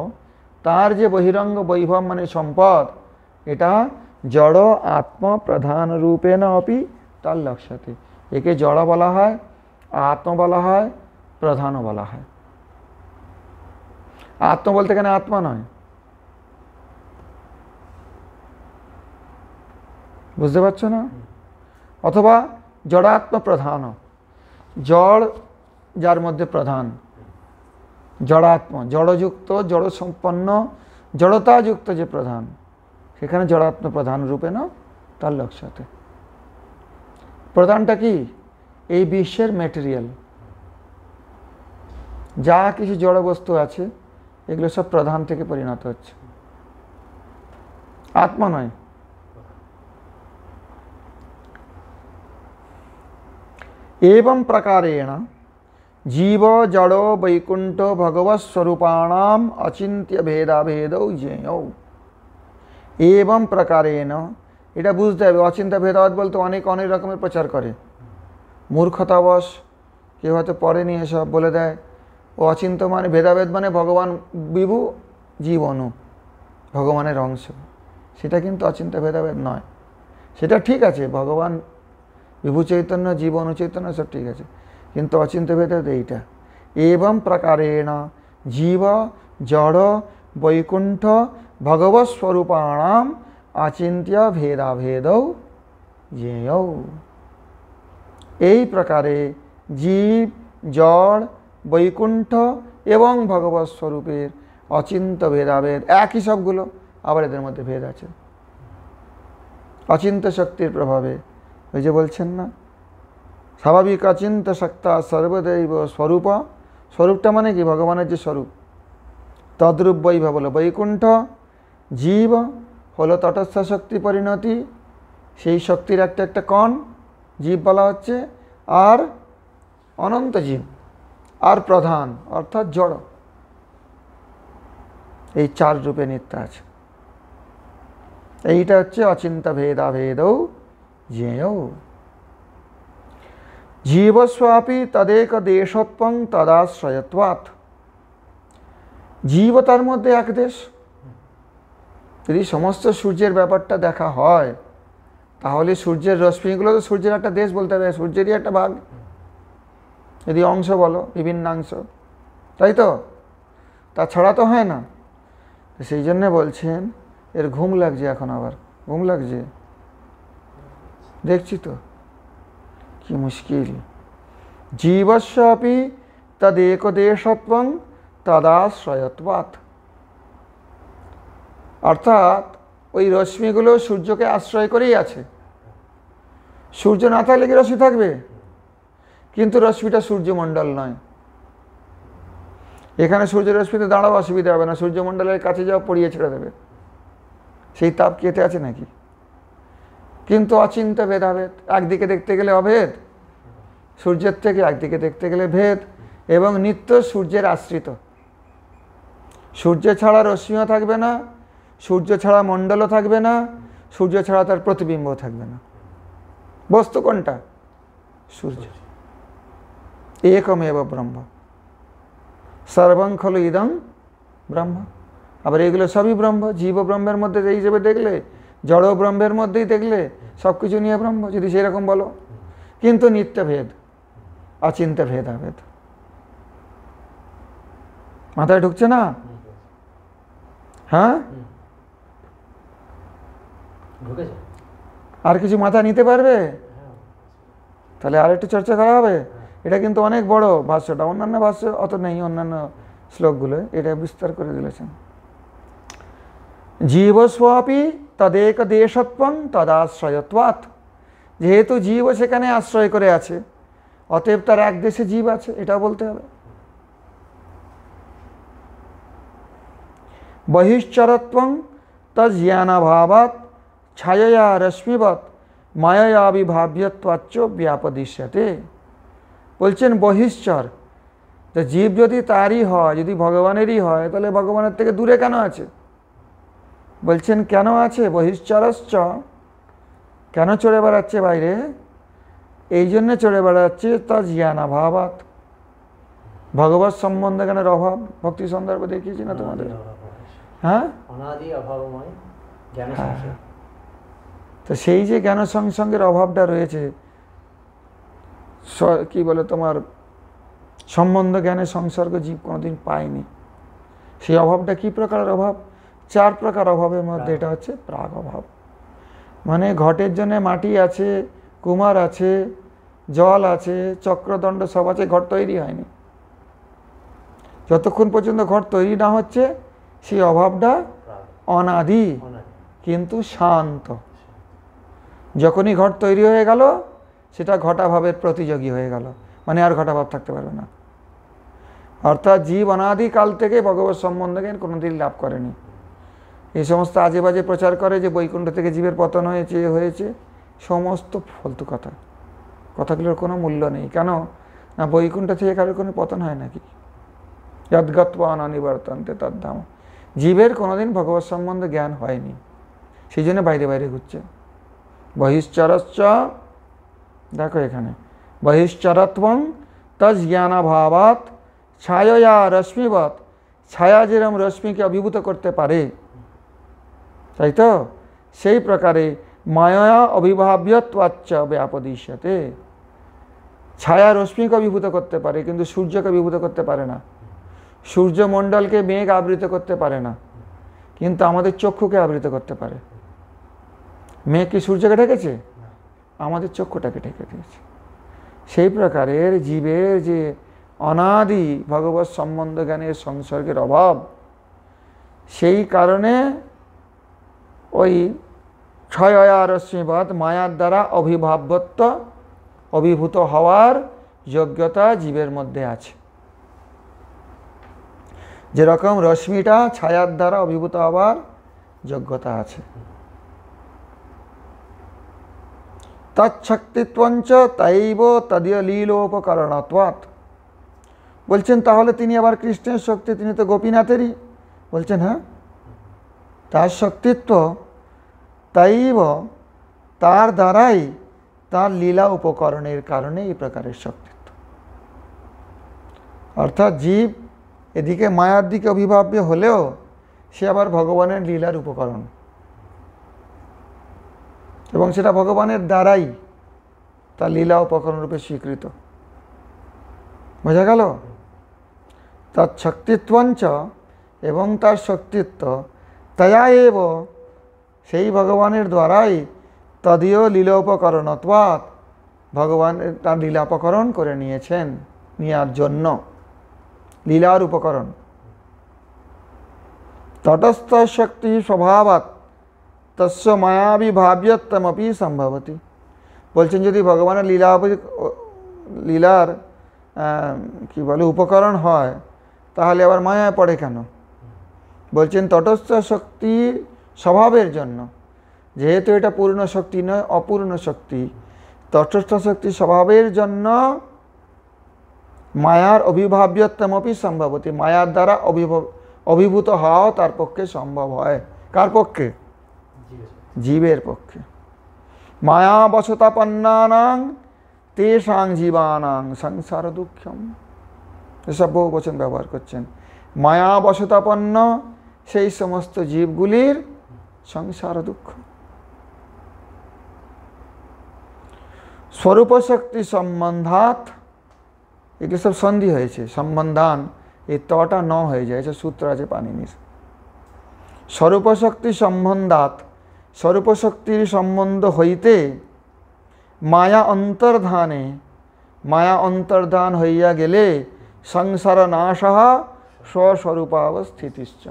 তার যে বহিরঙ্গ বৈভব মানে সম্পদ, এটা জড় আত্মপ্রধান রূপেণ অপি তল্লক্ষ্যতে। একে জড় বলা হয়, আত্ম বলা হয়, প্রধানও বলা হয়। আত্ম বলতে এখানে আত্মা নয়, বুঝতে পারছো না? অথবা জড়াত্ম প্রধান, জড় যার মধ্যে প্রধান, জড়াত্ম, জড়যুক্ত, জড় সম্পন্ন, জড়তাযুক্ত যে প্রধান, সেখানে জড়াত্ম প্রধান রূপে না তার লক্ষ্যতে। প্রধানটা কি? এই বিশ্বের ম্যাটেরিয়াল, যা কিছু জড় বস্তু আছে, এগুলো সব প্রধান থেকে পরিণত হচ্ছে, আত্মা নয়। एवं प्रकारेण जीव जड़ो वैकुंठ भगवत्स्वरूपाणाम अचिंत्य भेदाभेदौ ज्ञेयौ। एवं प्रकारेण, এটা বুঝতে হবে। অচিন্ত্য ভেদাভেদ বলতে অনেক অনেক রকমের প্রচার করে, মূর্খতাবশ কেউ হয়তো পড়েনি এসব, বলে দেয় ও অচিন্ত মানে ভেদাভেদ মানে ভগবান বিভু, জীব অনু, ভগবানের অংশ। সেটা কিন্তু অচিন্ত্য ভেদাভেদ নয়। সেটা ঠিক আছে, ভগবান বিভু চৈতন্য, জীব অনুচৈতন্য সব ঠিক আছে, কিন্তু অচিন্ত্য ভেদাভেদ এইটা। एवं प्रकारेण जीव जड़ वैकुंठ भगवत्स्वरूपाणाम अचिंत्य भेदाभेदौ ज्ञेयौ। এই প্রকারে জীব, জড়, বৈকুণ্ঠ এবং ভগবৎ স্বরূপের অচিন্ত ভেদাভেদ, একই সবগুলো, আবার এদের মধ্যে ভেদ আছে অচিন্ত শক্তির প্রভাবে। ওই যে বলছেন না, স্বাভাবিক অচিন্ত সত্তা সর্বদৈব স্বরূপ। স্বরূপটা মানে কি? ভগবানের যে স্বরূপ, তদ্রূপ বৈভব হলো বৈকুণ্ঠ, জীব হলো তটস্থ শক্তি পরিণতি, সেই শক্তির একটা একটা কণ জীব বলা হচ্ছে, আর অনন্ত জীব, আর প্রধান অর্থাৎ জড়, এই চার রূপে নিত্য আছে। এইটা হচ্ছে অচিন্ত ভেদাভেদৌ জ্ঞেয়ৌ। জীবস্বাপি তদেক দেশত্বং তদাশ্রয়ত্বাৎ। জীব তার মধ্যে এক দেশ, যদি সমস্ত সূর্যের ব্যাপারটা দেখা হয় তাহলে সূর্যের রশ্মিগুলো তো সূর্যের একটা দেশ বলতে হবে, সূর্যেরই একটা ভাগ, যদি অংশ বলো বিভিন্নাংশ, তাই তো? তাছাড়া তো হয় না। তো সেই জন্যে বলছেন এর ঘুম লাগছে, এখন আবার ঘুম লাগছে, দেখছি তো কি মুশকিল। জীবস্য আপি তদেকদেশত্বং তদাশ্রয়ত্বাৎ, অর্থাৎ ওই রশ্মিগুলো সূর্যকে আশ্রয় করেই আছে। সূর্য না থাকলে কি রশ্মি থাকবে? কিন্তু রশ্মিটা সূর্যমণ্ডল নয়। এখানে সূর্যের রশ্মিতে দাঁড়াও, অসুবিধা হবে না, সূর্যমণ্ডলের কাছে যাও, পড়িয়ে ছেড়ে দেবে, সেই তাপ কেটে আছে নাকি? কিন্তু অচিন্ত্য ভেদাভেদ, একদিকে দেখতে গেলে অভেদ সূর্যের থেকে, একদিকে দেখতে গেলে ভেদ, এবং নিত্য সূর্যের আশ্রিত। সূর্য ছাড়া রশ্মিও থাকবে না, সূর্য ছাড়া মণ্ডলও থাকবে না, সূর্য ছাড়া তার প্রতিবিম্ব থাকবে না। বস্তু কোনটা? সূর্য। একমেব ব্রহ্ম, সর্বং খলু ইদং ব্রহ্ম। আবার এগুলো সবই ব্রহ্ম। জীব ব্রহ্মের মধ্যে এই হিসেবে দেখলে, জড় ব্রহ্মের মধ্যেই দেখলে সব কিছু নিয়ে ব্রহ্ম, যদি সেরকম বলো। কিন্তু নিত্য ভেদ, অচিন্ত্য ভেদাভেদ। মাথায় ঢুকছে না? হ্যাঁ, আর কিছু মাথা নিতে পারবে? তাহলে আর একটু চর্চা করা হবে। এটা কিন্তু অনেক বড় ভাষ্যটা, অন্যান্য ভাষ্য অত নেই, অন্যান্য শ্লোকগুলো এটা বিস্তার করে দিয়েছেন। জীবস্বাপি তদেক দেশত্বং তদাশ্রয়ত্বাৎ, যেহেতু জীব সেখানে আশ্রয় করে আছে, অতএব তার এক দেশে জীব আছে, এটা বলতে হবে। বহিশ্চরত্বং তজ্ঞানাভাবাৎ ছায়া রশ্মিবৎ মায়া বিভাব্যত্বাচ্চ ব্যাপদিশ্যতে। বলছেন বহিশ্চর, তো জীব যদি তারই হয়, যদি ভগবানেরই হয়, তাহলে ভগবানের থেকে দূরে কেন আছে? বলছেন কেন আছে? বহিশ্চরশ্চ, কেন চড়ে বেড়াচ্ছে বাইরে? এই জন্য চড়ে বেড়াচ্ছে তজ্ঞানাভাবাৎ, ভগবত সম্বন্ধে জ্ঞানের অভাব। ভক্তি সন্দর্ভ দেখিয়েছি না তোমাদের? হ্যাঁ, তো সেই যে জ্ঞান সংসর্গের অভাবটা রয়েছে, কি বলে তোমার সম্বন্ধ জ্ঞানের সংসর্গ জীব কোনোদিন পায়নি। সেই অভাবটা কি প্রকারের অভাব? 4 প্রকার অভাবের মধ্যে এটা হচ্ছে প্রাগ অভাব। মানে ঘটের জন্য মাটি আছে, কুমার আছে, জল আছে, চক্রদণ্ড সব আছে, ঘট তৈরি হয়নি। যতক্ষণ পর্যন্ত ঘট তৈরি না হচ্ছে সেই অভাবটা অনাদি কিন্তু শান্ত। যখনই ঘট তৈরি হয়ে গেল সেটা ঘটাভাবের প্রতিযোগী হয়ে গেল, মানে আর ঘটাভাব থাকতে পারবে না। অর্থাৎ জীব অনাদিকাল থেকে ভগবত সম্বন্ধে জ্ঞান কোনোদিন লাভ করেনি। এই সমস্ত আজে বাজে প্রচার করে যে বৈকুণ্ঠ থেকে জীবের পতন হয়েছে হয়েছে, সমস্ত ফালতু কথা। কথাগুলোর কোনো মূল্য নেই। কেন না, বৈকুণ্ঠ থেকে কারোর কোনো পতন হয় নাকি? যদ্গত্বা অনিবর্তন্তে তদ্ধাম। জীবের কোনোদিন ভগবত সম্বন্ধে জ্ঞান হয়নি, সেই জন্য বাইরে বাইরে ঘুরছে। বহিশ্চরশ্চ, দেখো এখানে বহিশ্চরত্বং তজ্ঞানাভাবাৎ ছায়া রশ্মিবৎ, ছায়া যেরকম রশ্মিকে অভিভূত করতে পারে, তাই তো সেই প্রকারে মায়া অভিভাব্যত্বাচ্চ ব্যাপদিশ্যতে। ছায়া রশ্মিকে অভিভূত করতে পারে কিন্তু সূর্যকে অভিভূত করতে পারে না। সূর্যমণ্ডলকে মেঘ আবৃত করতে পারে না, কিন্তু আমাদের চক্ষুকে আবৃত করতে পারে। মেঘ কি সূর্যকে ঢেকেছে? আমাদের চক্ষুটাকে ঢেকে দিয়েছে। সেই প্রকারের জীবের যে অনাদি ভগবৎ সম্বন্ধ জ্ঞানের সংসর্গের অভাব, সেই কারণে ওই ছয়া রশ্মিবৎ মায়ার দ্বারা অভিভাব্যত্ব, অভিভূত হওয়ার যোগ্যতা জীবের মধ্যে আছে। যেরকম রশ্মিটা ছায়ার দ্বারা অভিভূত হওয়ার যোগ্যতা আছে। তৎশক্তিত্বঞ্চ তৈব তদীয় লীলোপকরণত্বাৎ। বলছেন তাহলে তিনি আবার কৃষ্ণের শক্তি, তিনি তো গোপীনাথেরই। বলছেন হ্যাঁ, তার শক্তিত্ব তৈব, তার দ্বারাই, তার লীলা উপকরণের কারণে এই প্রকারের শক্তিত্ব। অর্থাৎ জীব এদিকে মায়ার দিকে অভিভাব্য হলেও সে আবার ভগবানের লীলার উপকরণ, এবং সেটা ভগবানের দ্বারাই তার লীলা উপকরণ রূপে স্বীকৃত। বোঝা গেল? তার শক্তিত্বঞ্চ, এবং তার শক্তিত্ব, তয়া এব, সেই ভগবানের দ্বারাই, তদীয় লীলোপকরণত্বাৎ, ভগবান তার লীলাপকরণ করে নিয়েছেন, নেওয়ার জন্য, লীলার উপকরণ। তটস্থ শক্তি স্বভাবাৎ তস্য মায়াবিভাব্যত্বমপি সম্ভবতি। বলছেন যদি ভগবানের লীলার কি বলে উপকরণ হয়, তাহলে আবার মায়ায় পড়ে কেন? বলছেন তটস্থ শক্তি স্বভাবের জন্য, যেহেতু এটা পূর্ণ শক্তি নয়, অপূর্ণ শক্তি, তটস্থ শক্তি স্বভাবের জন্য মায়ার অভিভাব্যত্বমপি সম্ভবতি, মায়ার দ্বারা অভিভূত হওয়াও তার পক্ষে সম্ভব হয়। কার পক্ষে? জীবের পক্ষে। মায়াবশতাপন্নানাং তেষাং জীবানাং সংসার দুঃখম, এসব বহু বচন ব্যবহার করছেন। মায়াবশতাপন্ন সেই সমস্ত জীবগুলির সংসার দুঃখ। স্বরূপ শক্তি সম্বন্ধাত, এগুলো সব সন্ধি হয়েছে, সম্বন্ধান, এই তটা ন হয়ে যায়, সূত্র আছে পানিনির। স্বরূপ শক্তি সম্বন্ধাত, স্বরূপ শক্তির সম্বন্ধ হইতে, মায়া অন্তর্ধানে, মায়া অন্তর্ধান হইয়া গেলে সংসার নাশঃ স্বস্বরূপাবস্থিতিশ্চ।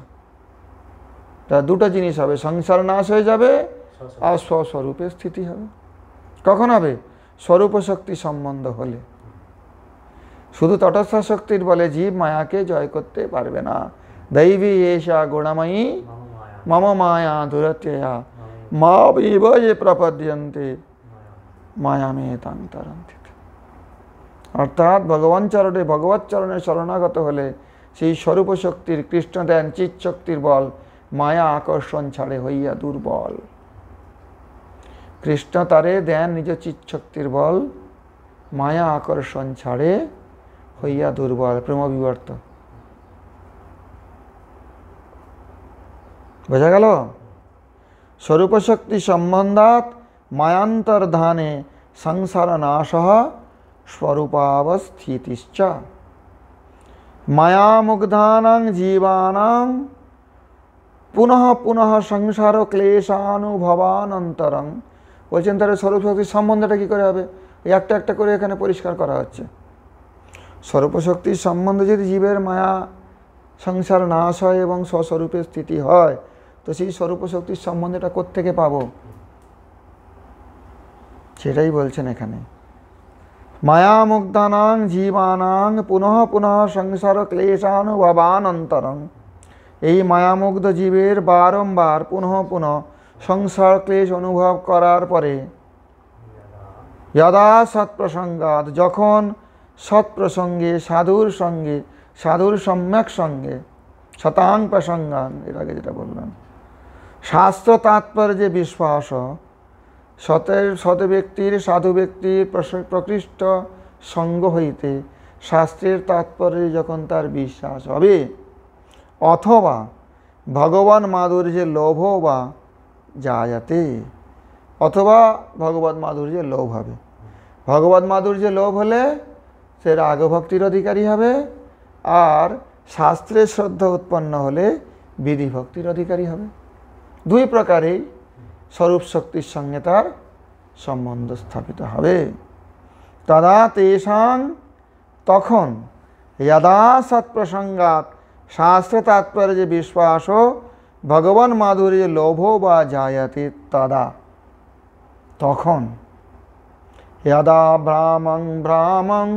তা দুটো জিনিস হবে, সংসার নাশ হয়ে যাবে আর স্বস্বরূপে স্থিতি হবে। কখন হবে? স্বরূপ শক্তি সম্বন্ধ হলে। শুধু তটস্থ শক্তির বলে জীব মায়াকে জয় করতে পারবে না। দৈবী এষা গুণময়ী মম মায়া দুরত্যয়া মাবিব যে প্রপদ্যন্তে মায়ামে তাং তরন্তি। অর্থাৎ ভগবান চরণে, ভগবৎ চরণে শরণাগত হলে সেই স্বরূপ শক্তির, কৃষ্ণ দেন চিৎ শক্তির বল, মায়া আকর্ষণ ছাড়ে হইয়া দুর্বল। কৃষ্ণ তারে দেন নিজ চিৎ শক্তির বল, মায়া আকর্ষণ ছাড়ে হইয়া দুর্বল, প্রেম বিবর্ত। বোঝা গেল? স্বরূপ শক্তি সম্বন্ধাৎ মায়ান্তর্ধানে সংসার নাশঃ স্বরূপাবস্থিতিশ্চ। মায়ামুগ্ধানাং জীবানাং পুনঃ পুনঃ সংসার ক্লেশানুভবানন্তরং। বলছেন তাহলে স্বরূপ শক্তির সম্বন্ধটা কী করে হবে? একটা একটা করে এখানে পরিষ্কার করা হচ্ছে। স্বরূপ শক্তির সম্বন্ধে যদি জীবের মায়া সংসার নাশ হয় এবং স্বস্বরূপে স্থিতি হয়, তো সেই স্বরূপ শক্তির সম্বন্ধটা কোত্থেকে পাবো? সেটাই বলছেন এখানে। মায়ামুগ্ধানাং জীবানাং পুনঃ পুনঃ সংসার ক্লেশানুভবানন্তরং। এই মায়ামুগ্ধ জীবের বারংবার পুনঃ পুনঃ সংসার ক্লেশ অনুভব করার পরে, যদা সৎপ্রসঙ্গাৎ, যখন সৎপ্রসঙ্গে, সাধুর সঙ্গে, সাধুর সম্যক সঙ্গে, শতাং প্রসঙ্গান, এর আগে যেটা বললাম, শাস্ত্র তাৎপর্যে বিশ্বাস, সৎ ব্যক্তির, সাধু ব্যক্তির প্রকৃষ্ট সঙ্গ হইতে শাস্ত্রের তাৎপর্যে যখন তার বিশ্বাস হবে, অথবা ভগবান মাধুর্যের লোভ বা জায়াতে, অথবা ভগবত মাধুর্যের লোভ হবে। ভগবত মাধুর্যের লোভ হলে সে রাগভক্তির অধিকারী হবে, আর শাস্ত্রের শ্রদ্ধা উৎপন্ন হলে বিধি ভক্তির অধিকারী হবে। দুই প্রকারেই স্বরূপ শক্তির সঙ্গে তার সম্বন্ধ স্থাপিত হবে। তদা তেষাং, তখন, যদা সৎপ্রসঙ্গাৎ, শাস্ত্র তাৎপর্যে বিশ্বাস, ভগবান মাধুর্যে লোভ বা জায়াতে, তদা, তখন, যদা ভ্রামং ভ্রামং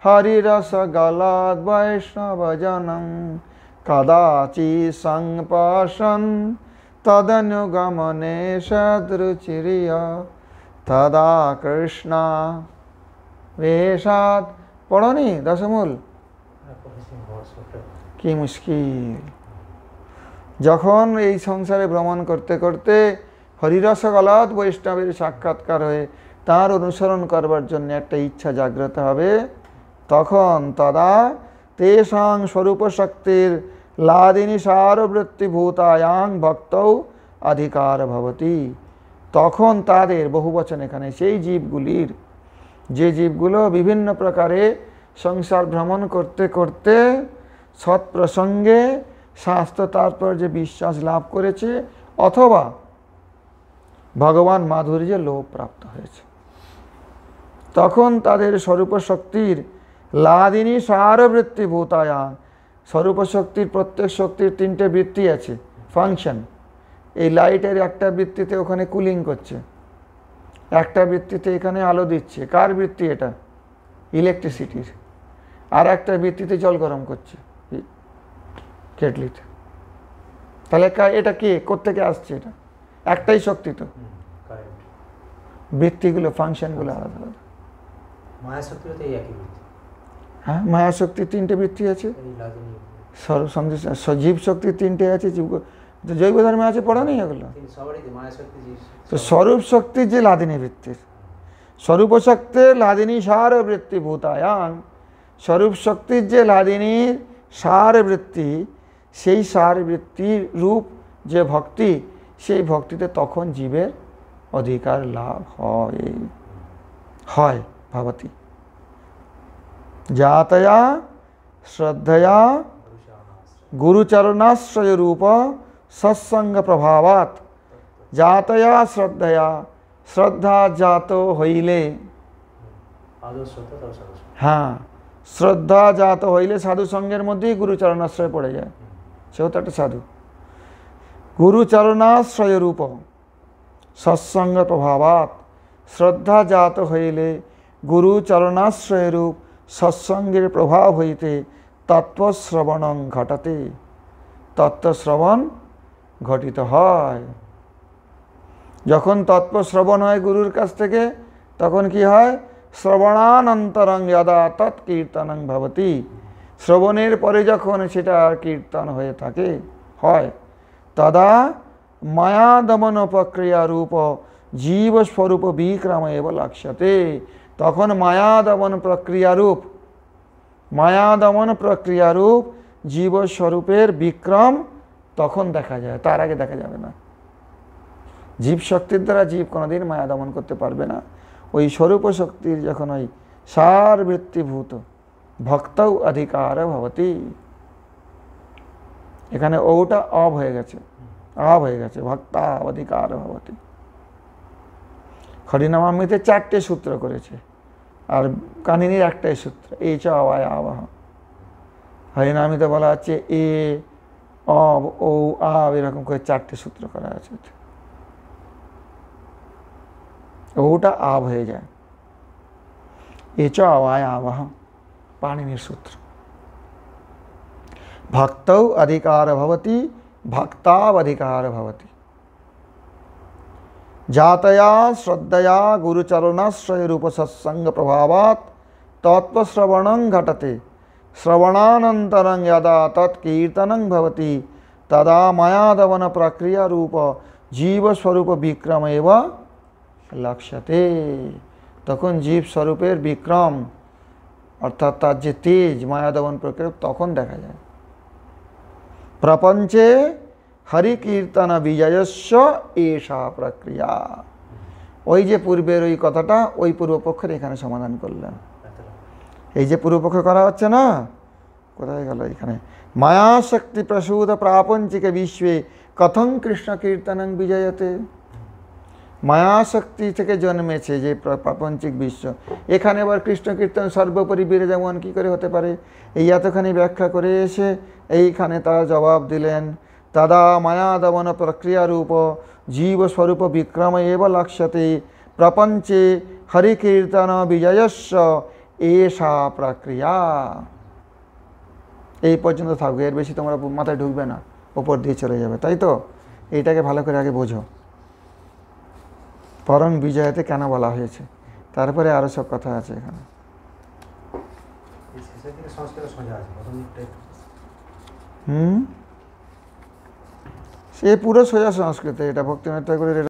হরিরস গলাদ বৈষ্ণবজনং কদাচি সংপাশন তদনুগমনে সদরুচিরিয়া তদা কৃষ্ণা বেশাদ। পড়নি দশমূল? কি মুশকিল! যখন এই সংসারে ভ্রমণ করতে করতে হরিরস গলাদ বৈষ্ণবের সাক্ষাৎকার হয়ে তার অনুসরণ করবার জন্য একটা ইচ্ছা জাগ্রত হবে, তখন তদা তেষাং স্বরূপ শক্তির লাদিনী সারবৃত্তি ভূতায়াং ভক্তৌ অধিকার ভবতি। তখন তাদের, বহুবচন এখানে, সেই জীবগুলির, যে জীবগুলো বিভিন্ন প্রকারে সংসার ভ্রমণ করতে করতে সৎপ্রসঙ্গে শাস্ত্র তাৎপর্য বিশ্বাস লাভ করেছে অথবা ভগবান মাধুর্যে লোভ প্রাপ্ত হয়েছে, তখন তাদের স্বরূপ শক্তির লাদিনী সারবৃত্তি ভূতায়াং, স্বরূপ শক্তির, প্রত্যেক শক্তির তিনটে বৃত্তি আছে, ফাংশন। এই লাইটের একটা বৃত্তিতে ওখানে কুলিং করছে, একটা বৃত্তিতে এখানে আলো দিচ্ছে। কার বৃত্তি এটা? ইলেকট্রিসিটির। আর একটা বৃত্তিতে জল গরম করছে কেটলিতে। তাহলে এটা কে, কোত্থেকে আসছে? এটা একটাই শক্তি তো। কারেন্ট। বৃত্তিগুলো, ফাংশনগুলো আলাদা আলাদা। মায়া শক্তিরও তো এই একই বৃত্তি। হ্যাঁ, মায়া শক্তির তিনটে বৃত্তি আছে, এই লাদিনী জীব শক্তির তিনটে আছে, জৈব ধর্মে আছে, পড়া নেই এগুলো। সবারই তো মায়া শক্তি, তো স্বরূপ শক্তির যে লাদিনী বৃত্তির, স্বরূপ শক্তির লাদিনী সার বৃত্তি ভূতায়াং, স্বরূপ শক্তির যে লাদিনীর সার বৃত্তি, সেই সার বৃত্তির রূপ যে ভক্তি, সেই ভক্তিতে তখন জীবের অধিকার লাভ হয় ভবতি। জাতয়া শ্রদ্ধয়া গুরুচরণাশ্রয় রূপ সৎসঙ্গ প্রভাবাত। জাতয়া শ্রদ্ধয়া, শ্রদ্ধা জাত হইলে, হ্যাঁ, শ্রদ্ধা জাত হইলে সাধু সঙ্গের মধ্যেই গুরুচরণাশ্রয় পড়ে যায়, সেও তো একটা সাধু। গুরুচরণাশ্রয় রূপ সৎসঙ্গ প্রভাবাত, শ্রদ্ধা জাত হইলে গুরুচরণাশ্রয় রূপ সৎসঙ্গের প্রভাব হইতে তত্ত্বশ্রবণং ঘটাতে, তত্ত্বশ্রবণ ঘটিত হয়। যখন তত্ত্বশ্রবণ হয় গুরুর কাছ থেকে, তখন কি হয়? শ্রবণানন্তরং যদা তৎকীর্তনং ভবতি। শ্রবণের পরে যখন সেটা কীর্তন হয়ে থাকে, হয়, তদা মায়া দমন প্রক্রিয়া রূপ জীবস্বরূপ বিক্রম এব লক্ষ্যতে। তখন মায়া দমন প্রক্রিয়ারূপ, মায়া দমন প্রক্রিয়ারূপ জীবস্বরূপের বিক্রম তখন দেখা যায়, তার আগে দেখা যাবে না। জীব শক্তির দ্বারা জীব কোনোদিন মায়া দমন করতে পারবে না। ওই স্বরূপ শক্তির যখন ওই সার বৃত্তিভূত ভক্তৌ অধিকার ভবতি, এখানে ওটা অব হয়ে গেছে, আব হয়ে গেছে, ভক্তা অধিকার ভবতি। হরিনামামৃতে 4টে সূত্র করেছে, আর কাহিনীর একটাই সূত্র, এ চ অবায় আবাহ। হরিনামিতে বলা আছে এ, অব, ও, আব, এরকম করে 4টে সূত্র করা আছে। ওটা আব হয়ে যায়, এ চ অবায় আবাহ, পাণিনির সূত্র। ভক্তৌ অধিকার ভবতি, ভক্তাবধিকার ভবতি। জাতয়া শ্রদ্ধয়া গুরুচরণাশ্রয় রূপ সৎসঙ্গ প্রভাবাত তত্ত্বশ্রবণং ঘটতে, শ্রবণানন্তরং যদা তৎকীর্তনং ভবতি তদা মায়াদমন প্রক্রিয়া রূপ জীবস্বরূপ বিক্রম এব লক্ষ্যতে। তখন জীব স্বরূপের বিক্রম, অর্থাৎ তার যে তেজ, মায়াদমন প্রক্রিয়া, তখন দেখা যায়। প্রপঞ্চে হরিকীর্তন বিজয়স্য এষা প্রক্রিয়া। ওই যে পূর্বের ওই কথাটা, ওই পূর্বপক্ষের এখানে সমাধান করলেন। এই যে পূর্বপক্ষ করা হচ্ছে না, কোথায় গেল? এখানে মায়াশক্তি প্রসূত প্রাপঞ্চিক বিশ্বে কথং কৃষ্ণ কীর্তনং বিজয়তে। মায়াশক্তি থেকে জন্মেছে যে প্রাপঞ্চিক বিশ্ব, এখানে আবার কৃষ্ণ কীর্তন সর্বোপরি বিরাজমান কী করে হতে পারে? এই এতখানি ব্যাখ্যা করে এসে এইখানে তার জবাব দিলেন, তদা মায়াদমন প্রক্রিয়ারূপ জীবস্বরূপ বিক্রম এব লক্ষ্যতে প্রপঞ্চে হরিকীর্তন বিজয়স্য এষা প্রক্রিয়া। এই পর্যন্ত থাকবে, এর বেশি তোমরা মাথায় ঢুকবে না, ওপর দিয়ে চলে যাবে, তাই তো? এইটাকে ভালো করে আগে বোঝো, পরং বিজয়তে কেন বলা হয়েছে, তারপরে আরও সব কথা আছে এখানে। সে পুরো সোজা সংস্কৃত, এটা ভক্তিনাথ ঠাকুরের